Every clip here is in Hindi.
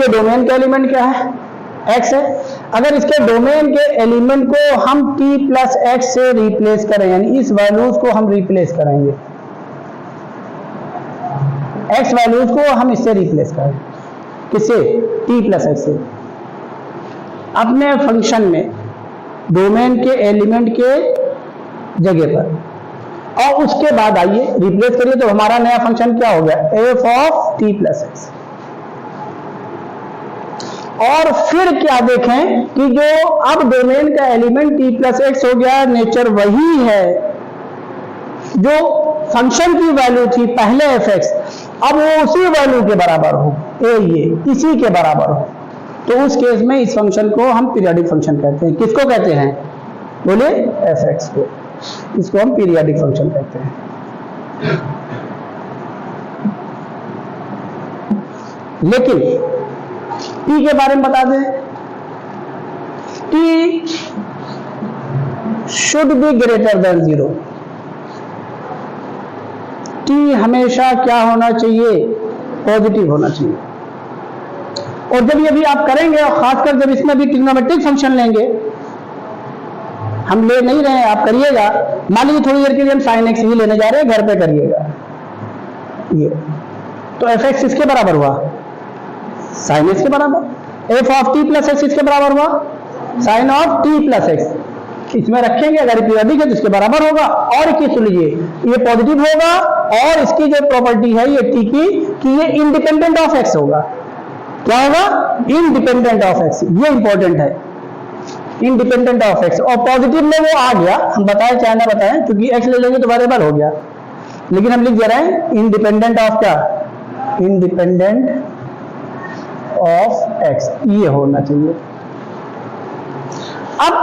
इसके डोमेन का एलिमेंट क्या है? x है। अगर इसके डोमेन के एलिमेंट को हम t प्लस एक्स से रिप्लेस करें, यानी इस वैल्यूज को हम रिप्लेस करेंगे, x वैल्यूज को हम इससे रिप्लेस करें, किससे? t प्लस एक्स से। अपने फंक्शन में डोमेन के एलिमेंट के जगह पर, और उसके बाद आइए रिप्लेस करिए, तो हमारा नया फंक्शन क्या हो गया? f of t plus x. और फिर क्या देखें कि जो अब डोमेन का एलिमेंट t प्लस एक्स हो गया, नेचर वही है जो फंक्शन की वैल्यू थी पहले fx, अब वो उसी वैल्यू के बराबर हो, ये इसी के बराबर हो, तो उस केस में इस फंक्शन को हम पीरियोडिक फंक्शन कहते हैं। किसको कहते हैं? बोलिए, fx को। इसको हम पीरियोडिक फंक्शन कहते हैं। लेकिन t के बारे में बता दें, t should be greater than 0। t हमेशा क्या होना चाहिए? पॉजिटिव होना चाहिए। और जब ये भी आप करेंगे, और खासकर जब इसमें भी ट्रिग्नोमेट्रिक फंक्शन लेंगे, हम ले नहीं रहे हैं, आप करिएगा। मान लीजिए थोड़ी देर के लिए हम sin x ही लेने जा रहे हैं, घर पे करिएगा ये, तो fx इसके बराबर हुआ sin x के बराबर, f of t plus x इसके बराबर हुआ sin of t plus x. इसमें रखेंगे, अगर पीरियोडिक है तो इसके बराबर होगा। और एक चीज सुन लीजिए, ये पॉजिटिव होगा, और इसकी जो प्रॉपर्टी है ये t की कि ये इंडिपेंडेंट ऑफ x होगा। क्या होगा? Independent of x। ये इंपॉर्टेंट है, इंडिपेंडेंट ऑफ x। और पॉजिटिव में वो आ गया, हम बताएं चाहे ना बताएं, क्योंकि x ले लेंगे तो वेरिएबल हो गया, लेकिन हम लिख दे रहे हैं इंडिपेंडेंट ऑफ क्या? इंडिपेंडेंट ऑफ x, ये होना चाहिए। अब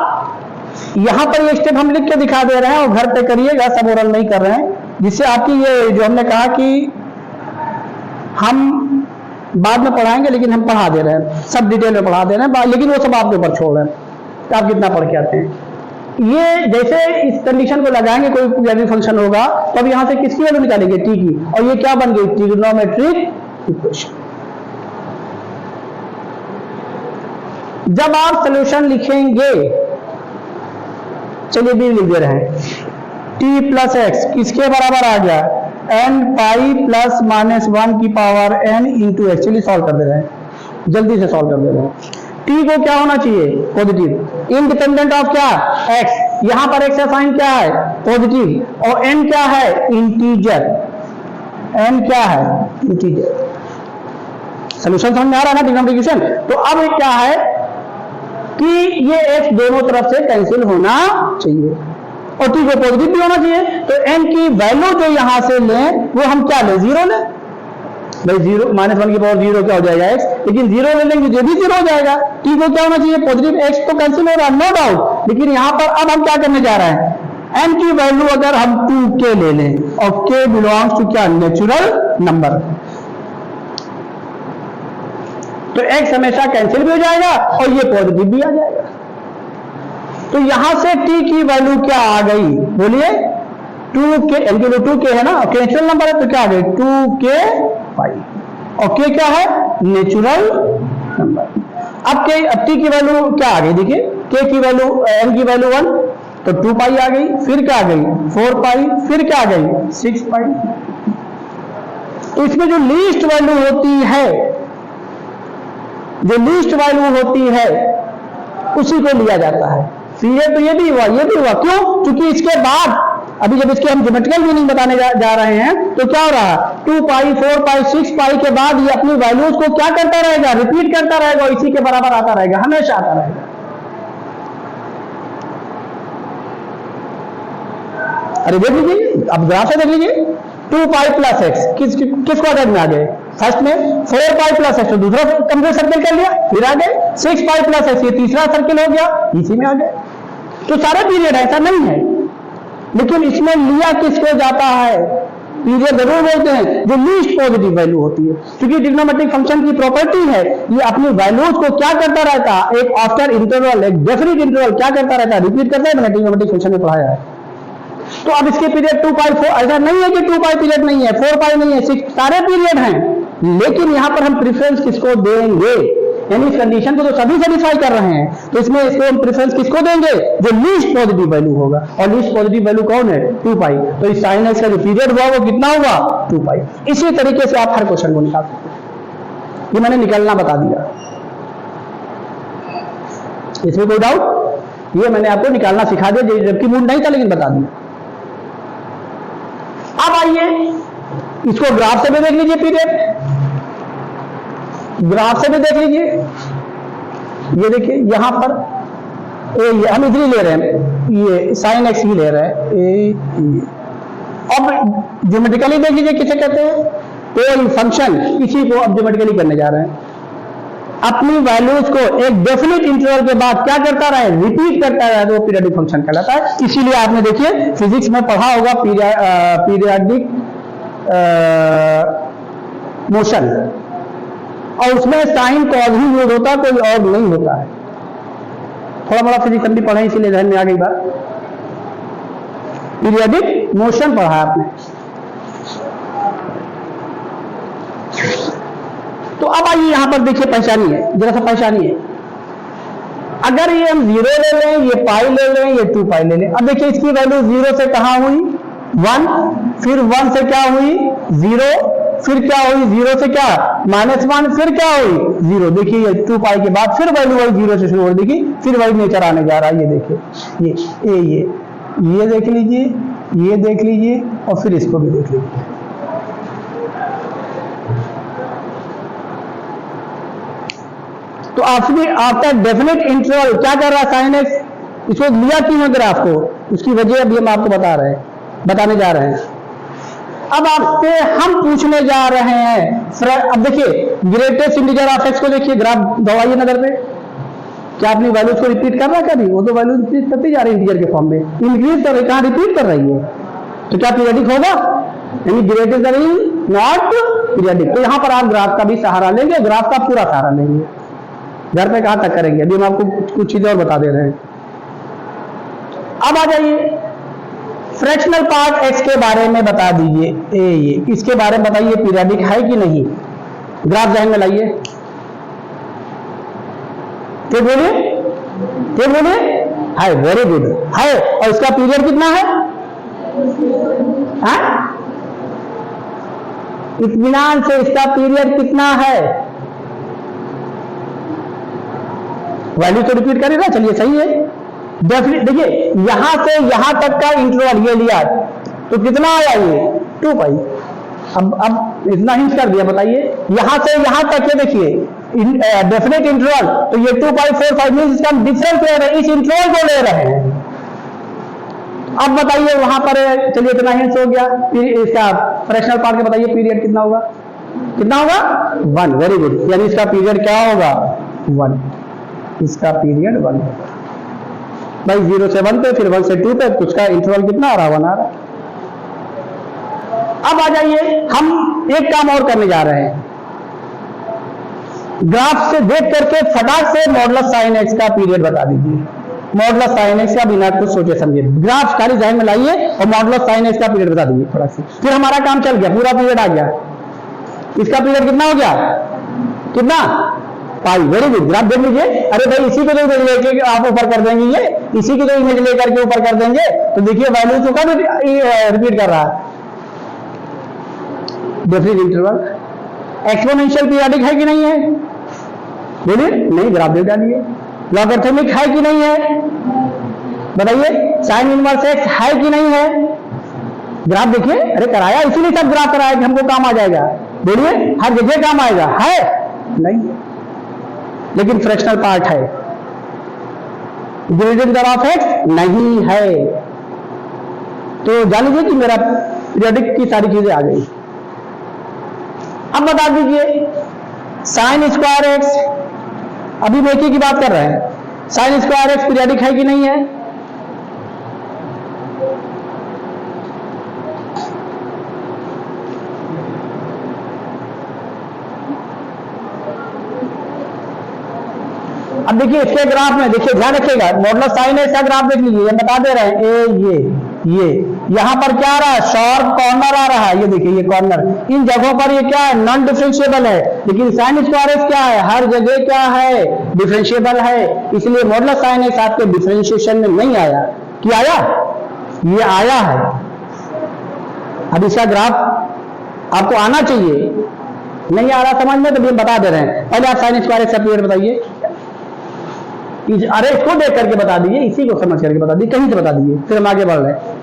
यहां पर ये स्टेप हम लिख के दिखा दे रहे हैं, और घर पे करिएगा, सब ओरल नहीं कर रहे हैं, जिससे आपकी ये जो हमने कहा कि हम बाद में पढ़ाएंगे, लेकिन हम पढ़ा दे रहे हैं, सब डिटेल में पढ़ा दे रहे हैं, लेकिन वो सब आपके ऊपर छोड़ रहे हैं कि आप कितना पढ़ के आते हैं। ये जैसे इस कंडीशन को लगाएंगे, कोई पीरियोडिक फंक्शन होगा, तो अब यहां से किसकी वैल्यू निकालेंगे? t की, और ये क्या बन गई? Trigonometric equation. जब आप सॉल्यूशन लिखेंगे, चलिए भी लिख दे रहे हैं, t प्लस एक्स किसके बराबर आ गया? n पाई प्लस माइनस 1 की पावर n इंटू एक्स। चलिए सॉल्व कर दे रहे हैं, जल्दी से सॉल्व कर दे रहे हैं। t को क्या होना चाहिए? पॉजिटिव। इंडिपेंडेंट ऑफ क्या? x। यहां पर x का साइन क्या है? पॉजिटिव। और n क्या है? इंटीजर। n क्या है? इंटीजर। सॉल्यूशन समझ में आ रहा है ना ट्रिग्नोमेट्रिक इक्वेशन? तो अब क्या है कि ये x दोनों तरफ से कैंसिल होना चाहिए, और t को पॉजिटिव भी होना चाहिए। तो n की वैल्यू जो यहां से लें, वो हम क्या लें? 0 लें। भाई 0 माइनस 1 की पावर 0 क्या हो जाएगा? x। लेकिन 0 ले लेंगे जो भी 0 हो जाएगा। t को क्या होना चाहिए? पॉजिटिव। x तो कैंसिल हो रहा है, नो डाउट, लेकिन यहां पर अब हम क्या करने जा रहे हैं? n की वैल्यू अगर हम 2k ले लें, और k बिलोंग्स टू क्या? नेचुरल नंबर, तो x हमेशा कैंसिल भी हो जाएगा, और ये पॉजिटिव भी आ जाएगा। तो यहां से t की वैल्यू क्या आ गई? बोलिए, 2k, n की वैल्यू 2k है ना, नेचुरल नंबर है, तो क्या आ गई? 2k पाई। और k क्या है? Natural number. अब t की वैल्यू क्या आ गई? देखिए, k की वैल्यू, n की वैल्यू 1, तो 2 पाई आ गई, फिर क्या आ गई? 4 पाई, फिर क्या आ गई? 6 पाई। तो इसमें जो लीस्ट वैल्यू होती है, जो लीस्ट वैल्यू होती है, उसी को लिया जाता है। पीरियड तो ये भी हुआ, ये भी हुआ। क्यों? क्योंकि इसके बाद, अभी जब इसके हम ज्योमेट्रिकल मीनिंग बताने जा रहे हैं, तो क्या हो रहा है? 2 पाई, 4 पाई, 6 पाई के बाद ये अपनी वैल्यूज को क्या करता रहेगा? रिपीट करता रहेगा, और इसी के बराबर आता रहेगा, हमेशा आता रहेगा। अरे देख लीजिए, अब ग्राफ से देख लीजिए, 2 पाई प्लस एक्स किस क्वाड्रेंट में आ गए? फर्स्ट में। 4 पाई प्लस एक्स तो दूसरा कंप्लीट सर्किल कर लिया, फिर आ गए। 6 पाई प्लस एक्स ये तीसरा सर्किल हो गया, इसी में आ गए। तो सारे पीरियड ऐसा नहीं है, लेकिन इसमें लिया किसको जाता है? पीरियड जरूर बोलते हैं जो लीस्ट पॉजिटिव वैल्यू होती है, क्योंकि ट्रिग्नोमेट्रिक फंक्शन की प्रॉपर्टी है, ये अपनी वैल्यूज को क्या करता रहता है? एक आफ्टर इंटरवल, एक डेफिनिट इंटरवल क्या करता रहता है? रिपीट करता है। मैंने ट्रिग्नोमेट्रिक फंक्शन में पढ़ाया है। तो अब इसके पीरियड 2 पाई 4, ऐसा नहीं है कि 2 पाई पीरियड नहीं है, 4 पाई नहीं है, 6 सारे पीरियड हैं। लेकिन यहां पर हम प्रेफरेंस किसको देंगे, यानी इस कंडीशन को तो सभी सेटिस्फाई कर रहे हैं, तो इसमें इसको हम प्रेफरेंस किसको देंगे, जो लीस्ट पॉजिटिव वैल्यू होगा, और लीस्ट पॉजिटिव वैल्यू कौन है, 2 पाई। तो इस साइन एक्स का जो पीरियड हुआ वो कितना होगा, 2 पाई। इसी तरीके से आप हर क्वेश्चन को निकाल सकते हैं। ये मैंने निकालना बता दिया, इसमें कोई डाउट, ये मैंने आपको निकालना सिखा दिया, जबकि मूड नहीं था लेकिन बता दिया। अब आइए इसको ग्राफ से भी देख लीजिए, पीरियड ग्राफ से भी देख लीजिए। ये देखिए यहां पर हम इधर ही ले रहे हैं, ये साइन एक्स ही ले रहे हैं। अब ज्योमेट्रिकली देख लीजिए किसे कहते हैं, कोई फंक्शन किसी को अब ज्योमेट्रिकली करने जा रहे हैं, अपनी वैल्यूज को एक डेफिनेट इंटरवल के बाद क्या करता रहे, रिपीट करता रहे, तो वो पीरियडिक फंक्शन कहलाता है। इसीलिए आपने देखिए फिजिक्स में पढ़ा होगा पीरियडिक मोशन, और उसमें साइन कॉज ही यूज होता है, कोई और नहीं होता है। थोड़ा बड़ा फिजिक्स हम भी पढ़े, इसीलिए ध्यान में आ गई बात। पीरियडिक मोशन पढ़ा आपने। तो अब आइए यहां पर देखिए, पहचानिए, जरा सा पहचानिए। अगर ये हम 0 ले लें, ये पाई ले लें, ये 2 पाई ले लें। अब देखिए इसकी वैल्यू 0 से कहां हुई, 1, फिर 1 से क्या हुई, 0, फिर क्या हुई, 0 से क्या -1, फिर क्या हुई 0। देखिए ये 2 पाई के बाद फिर वैल्यू वही 0 से शुरू हो, देखिए फिर वही नेचर आने जा रहा है। ये देखिए ये देख लीजिए, ये देख लीजिए, और फिर इसको भी देख लीजिए। तो आफ्टर डेफिनेट इंटरवल क्या कर रहा है साइन एक्स, इसको लिया क्यों है ग्राफ को, उसकी वजह अभी हम आपको बताने जा रहे हैं। अब आपसे हम पूछने जा रहे हैं, अब देखिए ग्रेटेस्ट इंटीजर ऑफ एक्स को देखिए, ग्राफ दबाइए नजर पे, क्या अपनी वैल्यूज को रिपीट कर रहा है, क्या नहीं, वो तो वैल्यू रिपीट करती जा रही है इंटीजर के फॉर्म में, इंक्रीज कर रही है, कहां रिपीट कर रही है, तो क्या पीरियडिक होगा, यानी ग्रेटेस्ट इज नॉट पीरियडिक। तो यहां पर आप ग्राफ का भी सहारा लेंगे, ग्राफ का पूरा सहारा लेंगे, घर पे कहां तक करेंगे, अभी हम आपको कुछ चीजें और बता दे रहे हैं। अब आ जाइए फ्रैक्शनल पार्ट एक्स के बारे में बता दीजिए, ये इसके बारे में बताइए, पीरियडिक है कि नहीं, ग्राफ ध्यान में लाइए, क्या बोलिए, है, वेरी गुड है, और इसका पीरियड कितना है, इत्मीनान से इसका पीरियड कितना है, वैल्यू तो रिपीट करेगा, चलिए सही है, डेफिनेट। देखिए यहां से यहां तक का इंटरवल ये लिया, तो कितना आया ये 2 पाई। अब इतना हिंट कर दिया, बताइए यहां से यहां तक ये देखिए डेफिनेट इंटरवल, तो ये 2 पाई 4 5 मींस इसका डिफरेंस ले रहे हैं, इस इंटरवल को ले रहे हैं। अब बताइए वहां पर, चलिए इतना हिंट हो गया, इसका फ्रैक्शनल पार्ट के बताइए पीरियड कितना होगा, 1, वेरी गुड, यानी इसका पीरियड क्या होगा 1, इसका पीरियड 1 होगा भाई, 0 से 1 पे, फिर 1 से 2 पे, कुछ का इंटरवल कितना आ रहा, 1 आ रहा। अब आ जाइए हम एक काम और करने जा रहे हैं, ग्राफ से देख करके फटाक से मॉडुलस साइन एक्स का पीरियड बता दीजिए, मॉडुलस साइन एक्स का बिना कुछ सोचे समझे, ग्राफ खाली ध्यान में लाइए और मॉडुलस साइन एक्स का पीरियड बता दीजिए फटाक से, फिर हमारा काम चल गया, पूरा पीरियड आ गया। इसका पीरियड कितना हो गया, कितना पाई, वेरी गुड, ग्राफ देख लीजिए। अरे भाई इसी को तो लेके आप ऊपर कर देंगे, ये इसी की तो इमेज लेकर के ऊपर कर देंगे, तो देखिए वैल्यू तो कब रिपीट कर रहा है, डेफिनेट इंटरवल। एक्सपोनेंशियल पीरियडिक है कि नहीं है, बोलिए, नहीं, ग्राफ देख डालिए। लॉगरिथमिक है कि नहीं है, बताइए। साइन इनवर्स एक्स है कि नहीं है, ग्राफ देखिए। अरे कराया, इसीलिए सब ग्राफ कराया कि हमको काम आ जाएगा, बोलिए, हर जगह काम आएगा, है नहीं, लेकिन फ्रैक्शनल पार्ट है, ग्रेटेस्ट ऑफ एक्स नहीं है। तो जान लीजिए कि मेरा पीरियडिक की सारी चीजें आ गई। अब बता दीजिए साइन स्क्वायर एक्स, अभी हम की बात कर रहे हैं, साइन स्क्वायर एक्स पीरियडिक है कि नहीं है, अब देखिए इसके ग्राफ में देखिए, ध्यान रखिएगा, मॉडुलस साइन एक्स का ग्राफ देख लीजिए, बता दे रहे हैं ये ये यहां पर क्या आ रहा है, शार्प कॉर्नर आ रहा है, ये देखिए ये कॉर्नर, इन जगहों पर ये क्या है, नॉन डिफरेंशिएबल है, लेकिन साइन स्क्वायर एक्स क्या है, हर जगह क्या है, डिफरेंशिएबल है, इसलिए मॉडुलस साइन एक्स आपके डिफरेंशिएशन में नहीं आया। क्या आया, ये आया है। अब इसका ग्राफ आपको आना चाहिए, नहीं आ रहा समझ में तो हम बता दे रहे हैं। पहले आप साइन स्क्वायर एक्स का पीरियड बताइए, अरे इसको देख करके बता दीजिए, इसी को समझ करके बता दीजिए, कहीं से बता दीजिए, फिर हम आगे बढ़ रहे हैं।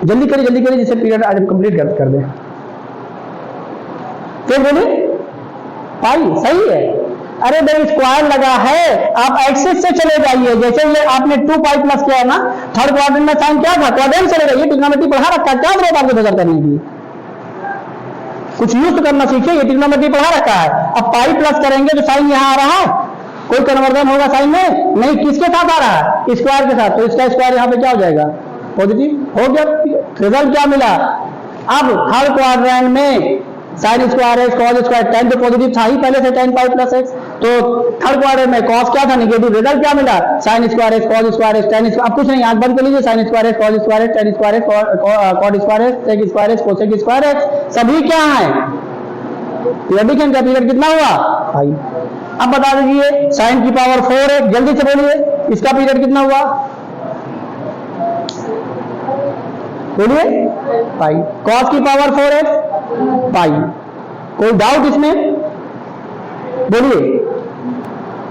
जल्दी करिए जिससे पीरियड आज हम कंप्लीट कर दें। फिर बोलिए पाई सही है। अरे भाई स्क्वायर लगा है, आप एक्सिस से चले जाइए, जैसे ये आपने 2 पाई प्लस किया है ना, थर्ड क्वाड्रेंट में साइन क्या था, क्वाड्रेंट चले जाइए, ट्रिग्नोमेट्री पढ़ा रखा है, क्या जरूरत आपको मेजर करने की, कुछ यूज करना सीखिए, ये ट्रिग्नोमेट्री पढ़ा रखा है। अब पाई प्लस करेंगे तो साइन यहाँ आ रहा है, कोई कन्वर्जन होगा साइन में नहीं, किसके साथ आ रहा है, स्क्वायर के साथ, तो इसका स्क्वायर यहाँ पे क्या हो जाएगा, पॉजिटिव हो गया। रिजल्ट क्या मिला, अब हर क्वाड्रेंट में sine square x cos square, tan तो पॉजिटिव था ही पहले से, tan पाई प्लस एक्स, तो थर्ड क्वाड्रेंट में कॉस क्या था, नेगेटिव, रिजल्ट क्या मिला, sine square x cos square x tan, अब कुछ नहीं, आंख बंद कर लीजिए, sine square x cos square x tan square x cot square x sec square x cosec square x, सभी क्या है पीरियडिक है, पीरियड कितना हुआ पाई। अब बता दीजिए साइन की पावर 4 है, जल्दी से बोलिए इसका पीरियड कितना हुआ, बोलिए पाई, कॉस की पावर 4x पाई, कोई डाउट इसमें, बोलिए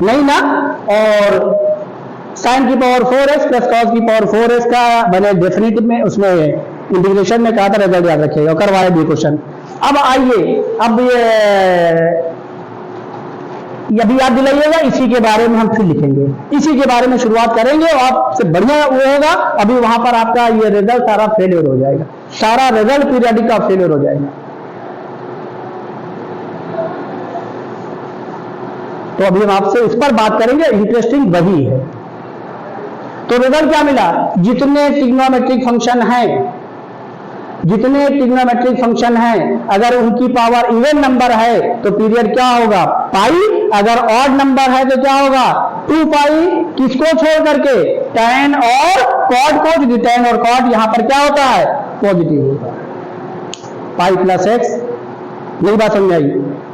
नहीं ना। और साइन की पावर 4x प्लस कॉस की पावर 4x का मैंने डेफिनेटिव में उसमें इंटीग्रेशन में कहा था, रिजल्ट याद रखिएगा, करवाए भी क्वेश्चन। अब आइए, अब ये अभी याद दिलाइएगा, इसी के बारे में हम फिर लिखेंगे, इसी के बारे में शुरुआत करेंगे, और आपसे बढ़िया वो होगा, अभी वहां पर आपका ये रिजल्ट सारा फेलियर हो जाएगा, सारा रिजल्ट पीरियडिक का फेलियर हो जाएगा। तो अभी हम आपसे इस पर बात करेंगे, इंटरेस्टिंग वही है। तो रिजल्ट क्या मिला, जितने ट्रिग्नोमेट्रिक फंक्शन हैं, जितने ट्रिग्नोमेट्रिक फंक्शन हैं, अगर उनकी पावर इवन नंबर है तो पीरियड क्या होगा पाई, अगर ऑड नंबर है तो क्या होगा 2 पाई, किसको छोड़ करके, tan और cot को, क्योंकि tan और cot यहां पर क्या होता है पॉजिटिव होता है, पाई प्लस एक्स। यही बात समझ आई,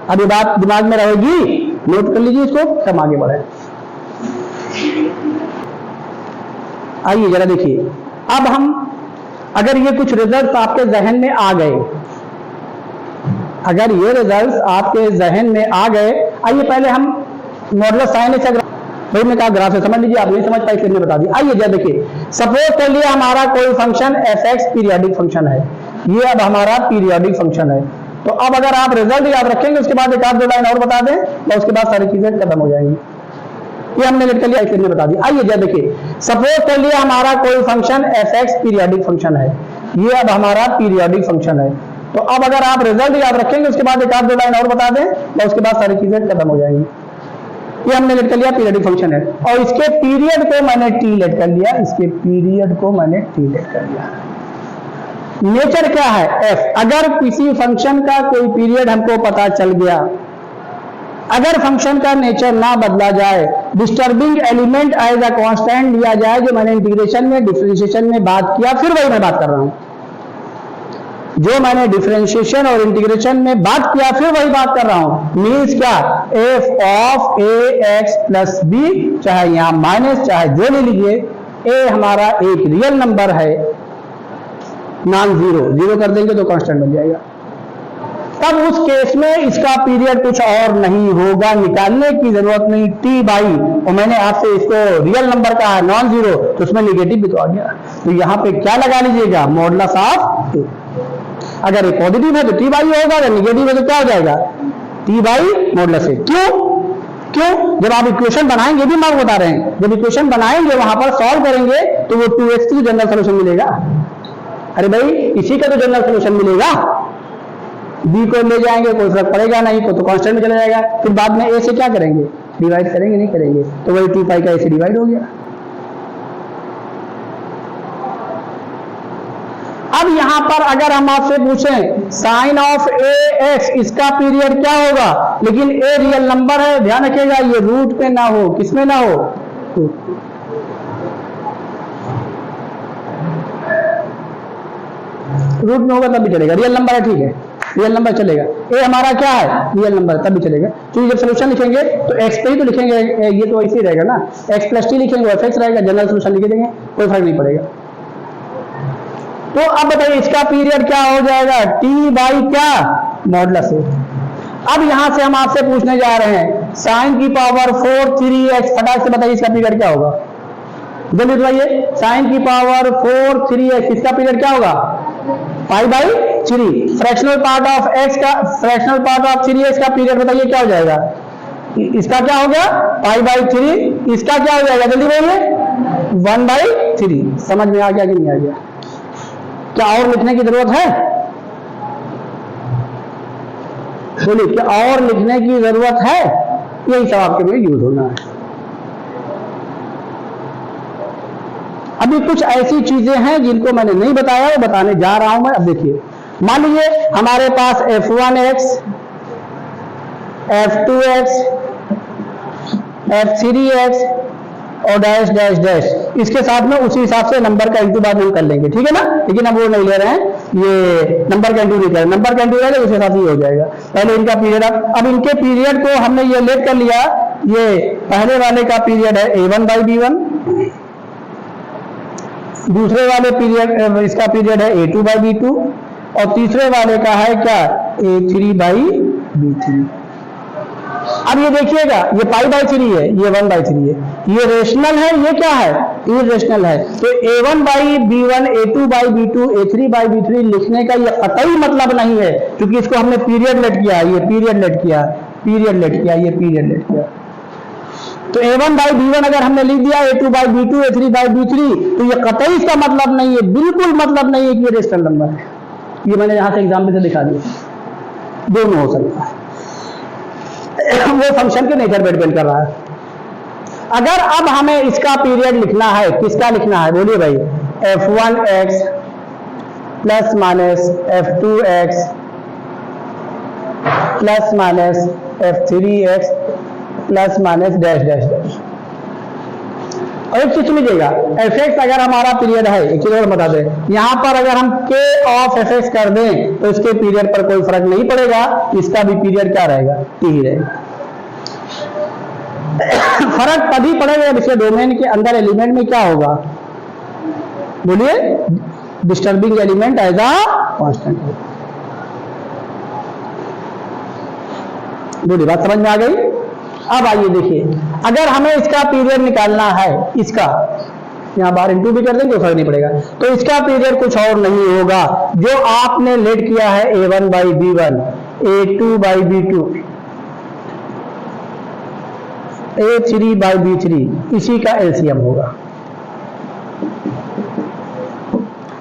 अभी बात दिमाग में रहेगी, नोट कर लीजिए इसको, हम आगे बढ़े। आइए जरा देखिए, अब हम अगर ये कुछ रिजल्ट्स आपके जहन में आ गए, अगर ये रिजल्ट्स आपके जहन में आ गए, आइए पहले हम मॉडुलस साइन एक्स का भाई मैं कहा ग्राफ से समझ लीजिए, आप नहीं समझ पाए इसलिए बता दी। आइए जरा देखिए, सपोज कर लिया हमारा कोई फंक्शन fx पीरियोडिक फंक्शन है, ये अब हमारा पीरियोडिक फंक्शन है, तो अब अगर आप रिजल्ट याद रखेंगे, उसके बाद एक आध दो लाइन और बता दें, तो उसके बाद सारी चीजें खत्म हो जाएंगी। ये हमने लेट कर लिया इसलिए बता दी। आइए जरा देखिए, सपोज कर लिया हमारा कोई फंक्शन fx पीरियोडिक फंक्शन है, ये अब हमारा पीरियोडिक फंक्शन है, तो अब अगर आप रिजल्ट याद रखेंगे, उसके बाद एक आध दो लाइन और बता दें, तो उसके बाद सारी चीजें खत्म हो जाएंगी। ये हमने लेट कर लिया पीरियोडिक फंक्शन है, और इसके पीरियड को मैंने t लेट कर लिया, इसके पीरियड को मैंने t लेट कर लिया। नेचर क्या है f, अगर किसी फंक्शन का कोई पीरियड हमको पता चल गया, अगर फंक्शन का नेचर ना बदला जाए, disturbing element as a constant लिया जाए, जो मैंने इंटीग्रेशन में डिफरेंशिएशन में बात किया, फिर वही मैं बात कर रहा हूं, जो मैंने डिफरेंशिएशन और इंटीग्रेशन में बात किया फिर वही बात कर रहा हूं। मीन्स क्या, f of ax plus b, चाहे यहां माइनस चाहे जो ले लीजिए, a हमारा एक रियल नंबर है, नॉन जीरो, जीरो कर देंगे तो कांस्टेंट बन जाएगा, तब उस केस में इसका पीरियड कुछ और नहीं होगा, निकालने की जरूरत नहीं, t बाई, और मैंने आपसे इसको रियल नंबर कहा है नॉन जीरो, तो उसमें निगेटिव भी तो आ गया, तो यहां पे क्या लगा लीजिएगा, मॉडुलस ऑफ a। अगर ये पॉजिटिव है तो t बाई होगा, अगर निगेटिव है तो क्या हो जाएगा, t बाई मॉडुलस a। क्यों, जब आप इक्वेशन बनाएंगे, भी मार्क बता रहे हैं, जब इक्वेशन बनाएंगे वहां पर सॉल्व करेंगे तो वो 2x की जनरल सोल्यूशन मिलेगा। अरे भाई इसी का तो जनरल सोल्यूशन मिलेगा, b को ले जाएंगे कोई फर्क पड़ेगा नहीं, तो कांस्टेंट में चला जाएगा, फिर बाद में a से क्या करेंगे, डिवाइड करेंगे, नहीं करेंगे, तो वही 2 पाई का a से डिवाइड हो गया। अब यहां पर अगर हम आपसे पूछें साइन ऑफ ax, इसका पीरियड क्या होगा, लेकिन a रियल नंबर है, ध्यान रखिएगा ये रूट पे ना हो, किसमें ना हो, रूट में होगा तब भी चलेगा, रियल नंबर है, ठीक है, रियल नंबर चलेगा। ए हमारा क्या है, रियल नंबर, तब भी चलेगा। क्योंकि जब सोल्यूशन लिखेंगे तो एक्स पे ही तो लिखेंगे, ये तो ऐसे ही रहेगा ना, एक्स प्लस टी लिखेंगे एफ एक्स रहेगा, जनरल सोल्यूशन लिख देंगे, कोई फर्क नहीं पड़ेगा। तो अब बताइए इसका पीरियड क्या हो जाएगा, टी बाई क्या, मॉडुलस ए। अब यहां से हम आपसे पूछने जा रहे हैं साइन की पावर 4 3x, फटाक से बताइए इसका पीरियड क्या होगा, जल्दी बताइए। साइन की पावर 4 3x, इसका पीरियड क्या होगा, pi by 3। Fractional part of x का, फ्रैक्शनल पार्ट ऑफ 3x का पीरियड बताइए क्या हो जाएगा, इसका क्या हो गया, पाई बाई 3, इसका क्या हो जाएगा, जल्दी बोलिए, 1/3। समझ में आ गया कि नहीं आ गया? क्या और लिखने की जरूरत है, बोलिए, क्या और लिखने की जरूरत है? यही सब आपके लिए यूज होना है। अभी कुछ ऐसी चीजें हैं जिनको मैंने नहीं बताया, वो बताने जा रहा हूं मैं। अब देखिए, मान लीजिए हमारे पास f1x, f2x, f3x और डैश डैश डैश, इसके साथ में उसी हिसाब से नंबर का इंटू बाद में कर लेंगे, ठीक है ना। लेकिन अब वो नहीं ले रहे हैं, ये नंबर का इंटू नहीं कर रहे, नंबर का इंटू रहेगा उसी हिसाब से ही हो जाएगा। पहले इनका पीरियड, अब इनके पीरियड को हमने ये लेट कर लिया। ये पहले वाले का पीरियड है a1/b1, दूसरे वाले पीरियड, इसका पीरियड है a2/b2 और तीसरे वाले का है क्या, a3/b3। अब ये देखिएगा, ये π/3 है, ये 1/3 है, ये रेशनल है, ये क्या है, इरेशनल है। तो a1/b1, a2/b2, a3/b3 लिखने का ये कतई मतलब नहीं है, क्योंकि इसको हमने पीरियड लेट किया, ये पीरियड लेट किया, पीरियड लेट किया, ये पीरियड लेट किया। तो a1/b1 अगर हमने लिख दिया, a2/b2, a3/b3, तो ये कतई इसका मतलब नहीं है, बिल्कुल मतलब नहीं है कि ये रेशनल नंबर है। ये मैंने यहां से एग्जाम्पल से दिखा दिया, दोनों हो सकता है, वो फंक्शन के नेचर पे डिपेंड कर रहा है। अगर अब हमें इसका पीरियड लिखना है, किसका लिखना है, बोलिए भाई, f1x plus minus f2x plus minus f3x plus minus dash dash dash. और एक चीज समझिएगा, fx अगर हमारा पीरियड है, एक चीज और बता दें, यहां पर अगर हम k ऑफ fx कर दें तो इसके पीरियड पर कोई फर्क नहीं पड़ेगा, इसका भी पीरियड क्या रहेगा, t ही रहेगा। फर्क तभी पड़ेगा जब इसके डोमेन के अंदर एलिमेंट में क्या होगा, बोलिए, disturbing element as a constant. बोलिए, बात समझ में आ गई? अब आइए देखिए, अगर हमें इसका पीरियड निकालना है, इसका यहां बाहर इंटू भी कर देंगे, फर्क नहीं पड़ेगा। तो इसका पीरियड कुछ और नहीं होगा, जो आपने लेट किया है a1/b1, a2/b2, a3/b3, इसी का एलसीएम होगा।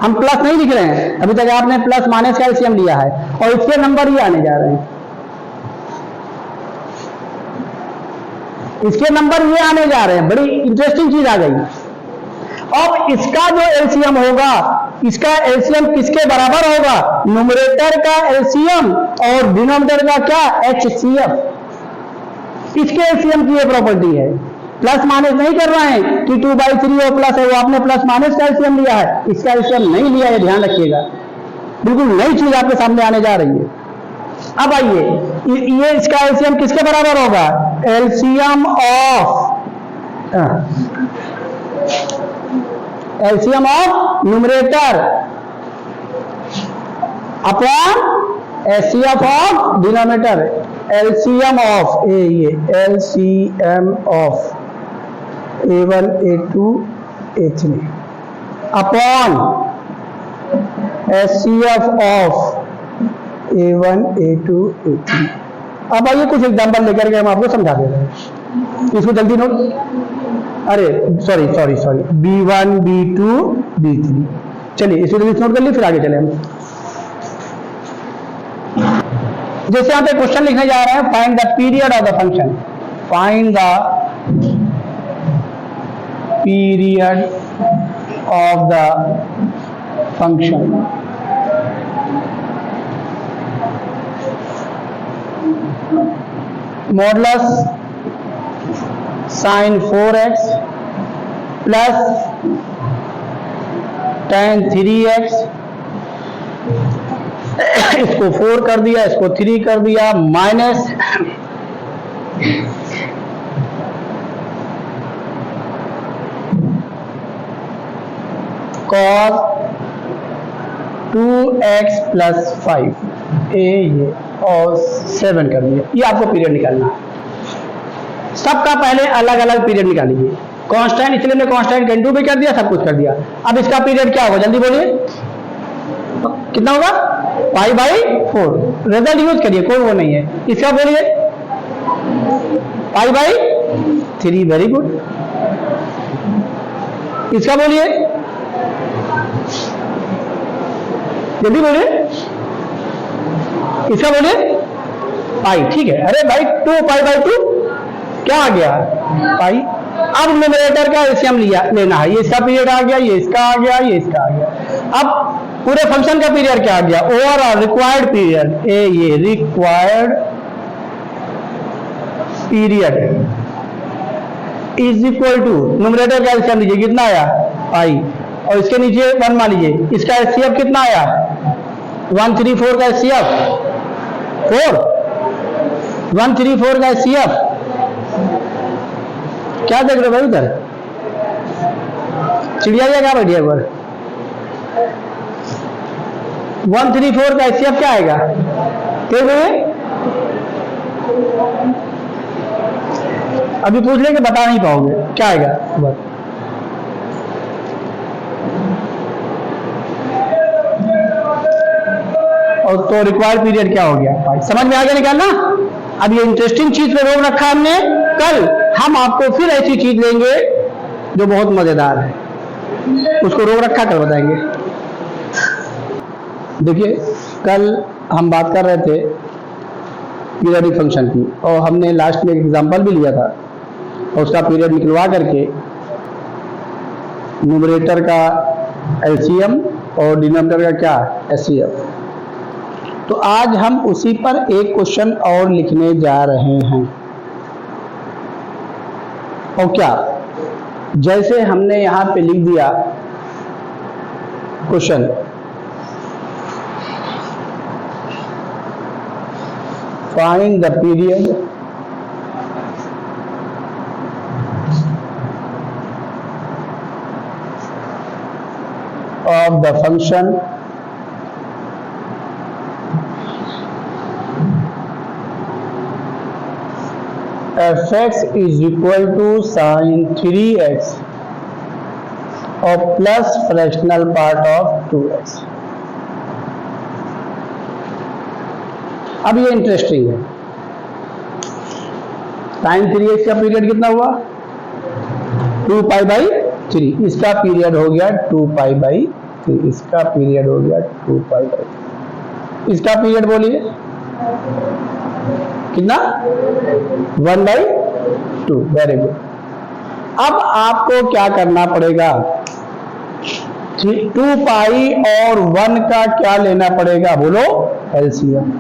हम प्लस नहीं लिख रहे हैं, अभी तक आपने प्लस माइनस का एलसीएम लिया है, और इसके नंबर ही आने जा रहे हैं, इसके नंबर ये आने जा रहे हैं। बड़ी इंटरेस्टिंग चीज आ गई। अब इसका जो एलसीएम होगा, इसका एलसीएम किसके बराबर होगा, न्यूमरेटर का एलसीएम और डिनोमिनेटर का क्या, एचसीएफ। इसके एलसीएम की ये प्रॉपर्टी है। प्लस माइनस नहीं कर रहे हैं कि 2/3 और प्लस है, वो आपने प्लस माइनस का एलसीएम लिया है, इसका एलसीएम नहीं लिया है, ध्यान रखिएगा। बिल्कुल नई चीज आपके सामने आने जा रही है। अब आइए, ये इसका एलसीएम किसके बराबर होगा, LCM of numerator upon HCF of denominator. LCM of ये LCM of a1 a2 a3 upon HCF of a1 a2 a3। अब आइए कुछ एग्जांपल लेकर के हम आपको समझा दे रहे हैं, इसको जल्दी नोट, अरे सॉरी b1 b2 b3। चलिए इसको जल्दी नोट कर ली, फिर आगे चले हम। जैसे यहाँ पे क्वेश्चन लिखने जा रहे हैं, find the period of the function, find the period of the function. Modulus sine 4x plus tan 3x इसको 4 कर दिया, इसको 3 कर दिया, माइनस cos 2x प्लस 5 ये और 7 कर दिया। ये आपको पीरियड निकालना है। सबका पहले अलग अलग पीरियड निकालिए। कांस्टेंट, इसलिए मैं कांस्टेंट कैंटू भी कर दिया, सब कुछ कर दिया। अब इसका पीरियड क्या होगा, जल्दी बोलिए, कितना होगा, पाई बाई 4। रिजल्ट यूज करिए, कोई वो नहीं है। इसका बोलिए पाई बाई 3, वेरी गुड। इसका बोलिए, जल्दी बोलिए, इसका बोलिए पाई, ठीक है। अरे भाई 2 पाई बाई 2 क्या आ गया, पाई। अब न्यूमरेटर का एलसीएम लेना है। ये इसका पीरियड आ गया, ये इसका आ गया, ये इसका आ गया। अब पूरे फंक्शन का पीरियड क्या आ गया, ओवरऑल रिक्वायर्ड पीरियड, ये required period is equal to numerator का एलसीएम लीजिए, कितना आया, पाई, और इसके नीचे 1 मान लीजिए। इसका एचसीएफ कितना आया, 134 का एचसीएफ 4, 134 का एचसीएफ। क्या देख रहे हो भाई उधर, चिड़िया क्या बैठी है एक बार। 134 का एचसीएफ क्या आएगा, देख रहे, अभी पूछ लेंगे बता नहीं पाओगे क्या आएगा। बस और तो रिक्वायर्ड पीरियड क्या हो गया, समझ में आ गया निकालना। अब ये इंटरेस्टिंग चीज पे रोक रखा हमने, कल हम आपको फिर ऐसी चीज लेंगे जो बहुत मजेदार है, उसको रोक रखा कल बताएंगे। देखिए कल हम बात कर रहे थे पीरियडिक फंक्शन की, और हमने लास्ट में एक एग्जांपल भी लिया था, और उसका पीरियड निकलवा करके न्यूमरेटर का एलसीएम और डिनोमिनेटर का क्या, एचसीएफ। तो आज हम उसी पर एक क्वेश्चन और लिखने जा रहे हैं। और क्या, जैसे हमने यहां पे लिख दिया question, find the period of the function fx is equal to sin 3x और plus fractional part of 2x। अब ये इंटरेस्टिंग है, sin 3x का पीरियड कितना हुआ, 2 पाई बाई 3, इसका पीरियड हो गया 2 पाई बाई 3, इसका पीरियड हो गया 2 पाई बाई 3, इसका पीरियड बोलिए कितना, 1/2, वेरी गुड। अब आपको क्या करना पड़ेगा, 2 पाई और 1 का क्या लेना पड़ेगा, बोलो एलसीएम।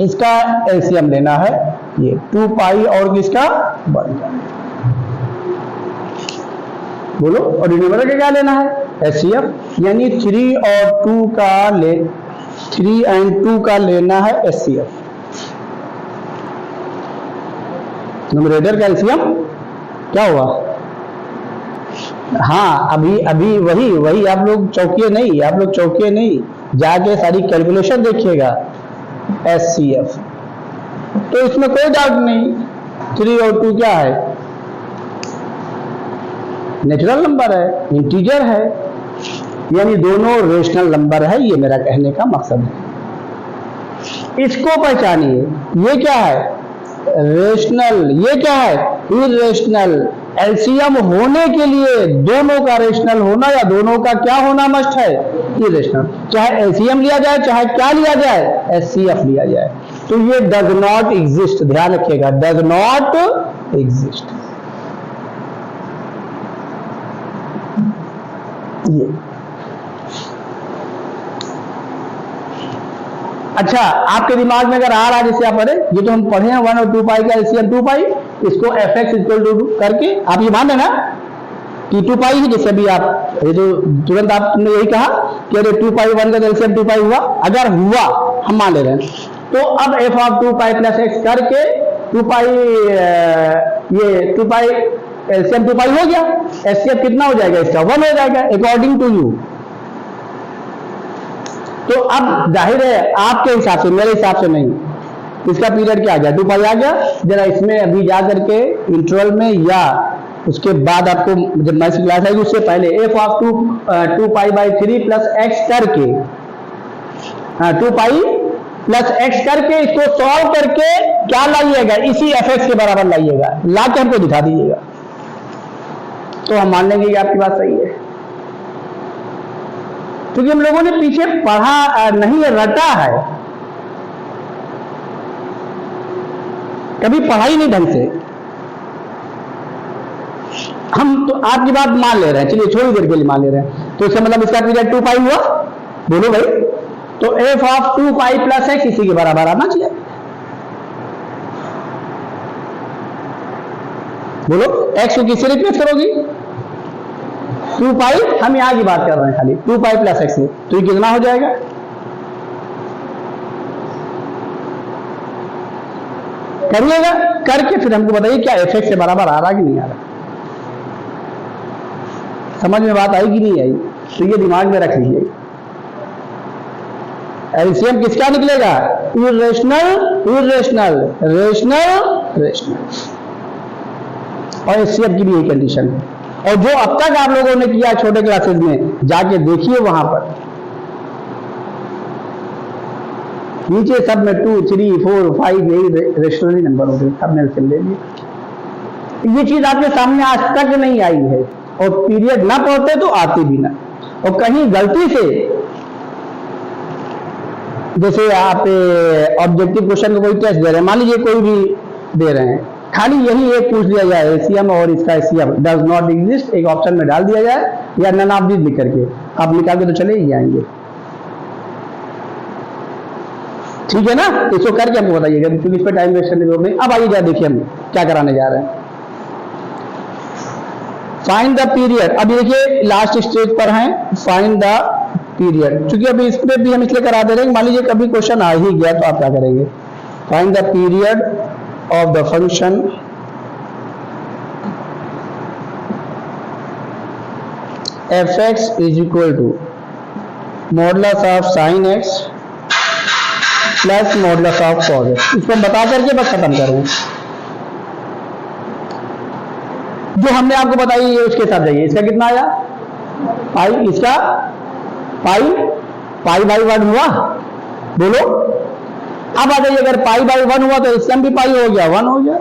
इसका एलसीएम लेना है, ये 2 पाई और किसका, 1 का, बोलो। और डिनोमिनेटर का क्या लेना है, एचसीएफ, यानी 3 और 2 का 3 एंड 2 का लेना है एचसीएफ। न्यूमरेटर का एलसीएम क्या हुआ, हाँ अभी वही आप लोग चौकिए नहीं, जाके सारी कैलकुलेशन देखिएगा, एचसीएफ। तो इसमें कोई डाउट नहीं, 3 और 2 क्या है, नेचुरल नंबर है, इंटीजर है, यानी दोनों रेशनल नंबर है, ये मेरा कहने का मकसद है। इसको पहचानिए, ये क्या है, रेशनल, ये क्या है, इरेशनल। एलसीएम होने के लिए दोनों का रेशनल होना या दोनों का क्या होना मस्ट है, इरेशनल। चाहे एलसीएम लिया जाए, चाहे क्या लिया जाए, एचसीएफ लिया जाए। तो ये डज नॉट एग्जिस्ट, ध्यान रखिएगा, डज नॉट एग्जिस्ट। ये अच्छा, आपके दिमाग में अगर आ रहा है, जैसे आप पढ़े, ये तो हम पढ़े हैं 1 और 2 पाई का एलसीएम 2 पाई, इसको fx इक्वल टू करके आप ये मान लेना कि 2 पाई है। जैसे अभी आप ये तो तुरंत आपने यही कहा कि अरे 2 पाई 1 का एलसीएम 2 पाई हुआ, अगर हुआ हम मान ले रहे हैं, तो अब F of 2 pi plus x करके 2 पाई ये 2 पाई एलसीएम 2 पाई हो गया, एचसीएफ कितना हो जाएगा इसका 1 हो जाएगा अकॉर्डिंग टू यू। तो अब जाहिर है आपके हिसाब से, मेरे हिसाब से नहीं, इसका पीरियड क्या आ गया 2 पाई आ गया। जरा इसमें अभी जा करके इंटरवल में या उसके बाद आपको जब मैथ्स की क्लास आएगी उससे पहले F of 2 pi by 3 plus x करके 2 पाई प्लस एक्स करके इसको सॉल्व करके क्या लाइएगा, इसी एफ एक्स के बराबर लाइएगा, ला के हमको दिखा दीजिएगा, तो हम मान लेंगे कि आपकी बात सही है। क्योंकि हम लोगों ने पीछे पढ़ा नहीं है, रटा है, कभी पढ़ा ही नहीं ढंग से। हम तो आपकी बात मान ले रहे हैं, चलिए थोड़ी देर के लिए मान ले रहे हैं, तो इसका मतलब इसका पीरियड 2 पाई हुआ, बोलो भाई, तो F of 2 pi plus x इसी के बराबर आना चाहिए, बोलो एक्स को किससे रिप्लेस करोगी 2 पाई, हम यहां की बात कर रहे हैं खाली 2 पाई प्लस एक्स, तो ये कितना हो जाएगा, करिएगा, करके फिर हमको बताइए क्या एफ एक्स से बराबर आ रहा कि नहीं आ रहा। समझ में बात आई कि नहीं आई, तो ये दिमाग में रख लीजिए। एलसीएम किसका निकलेगा, इरेशनल इरेशनल रेशनल रेशनल, और एचसीएफ की भी यही कंडीशन है। और जो अब तक आप लोगों ने किया छोटे क्लासेस में, जाके देखिए वहां पर नीचे सब में 2 3 4 5 यही रेशनली नंबर हो गए, सब एलसीएम ले लिए। ये चीज आपके सामने आज तक नहीं आई है, और पीरियड ना पढ़ते तो आती भी ना। और कहीं गलती से, जैसे आप ऑब्जेक्टिव क्वेश्चन को कोई टेस्ट दे रहे हैं, मान लीजिए कोई भी दे रहे हैं, खाली यही एक पूछ दिया जाए एसीएम और इसका एसीएम डज नॉट एग्जिस्ट, एक ऑप्शन में डाल दिया जाए, या नन ऑफ दिस लिख करके आप निकाल के तो चले ही आएंगे, ठीक है ना। इसको करके हमको बताइएगा, क्योंकि इस पर टाइम वेस्ट करने की जरूरत नहीं। अब आइए जरा देखिए हम क्या कराने जा रहे हैं, फाइंड द पीरियड। अभी देखिए लास्ट स्टेज पर हैं, फाइंड द पीरियड, क्योंकि अभी इस पे भी हम इसलिए करा दे रहे हैं, मान लीजिए कभी क्वेश्चन आ ही गया तो आप क्या करेंगे, find the period of the function f x is equal to modulus of sine x plus modulus of cos x. इसको हम बता करके बस खत्म करें, जो हमने आपको बताई ये उसके साथ जाइए। इसका कितना आया पाई, इसका पाई पाई बाई 1 हुआ, बोलो। अब आ जाइए, अगर पाई बाई 1 हुआ तो इसका भी पाई हो गया 1 हो गया।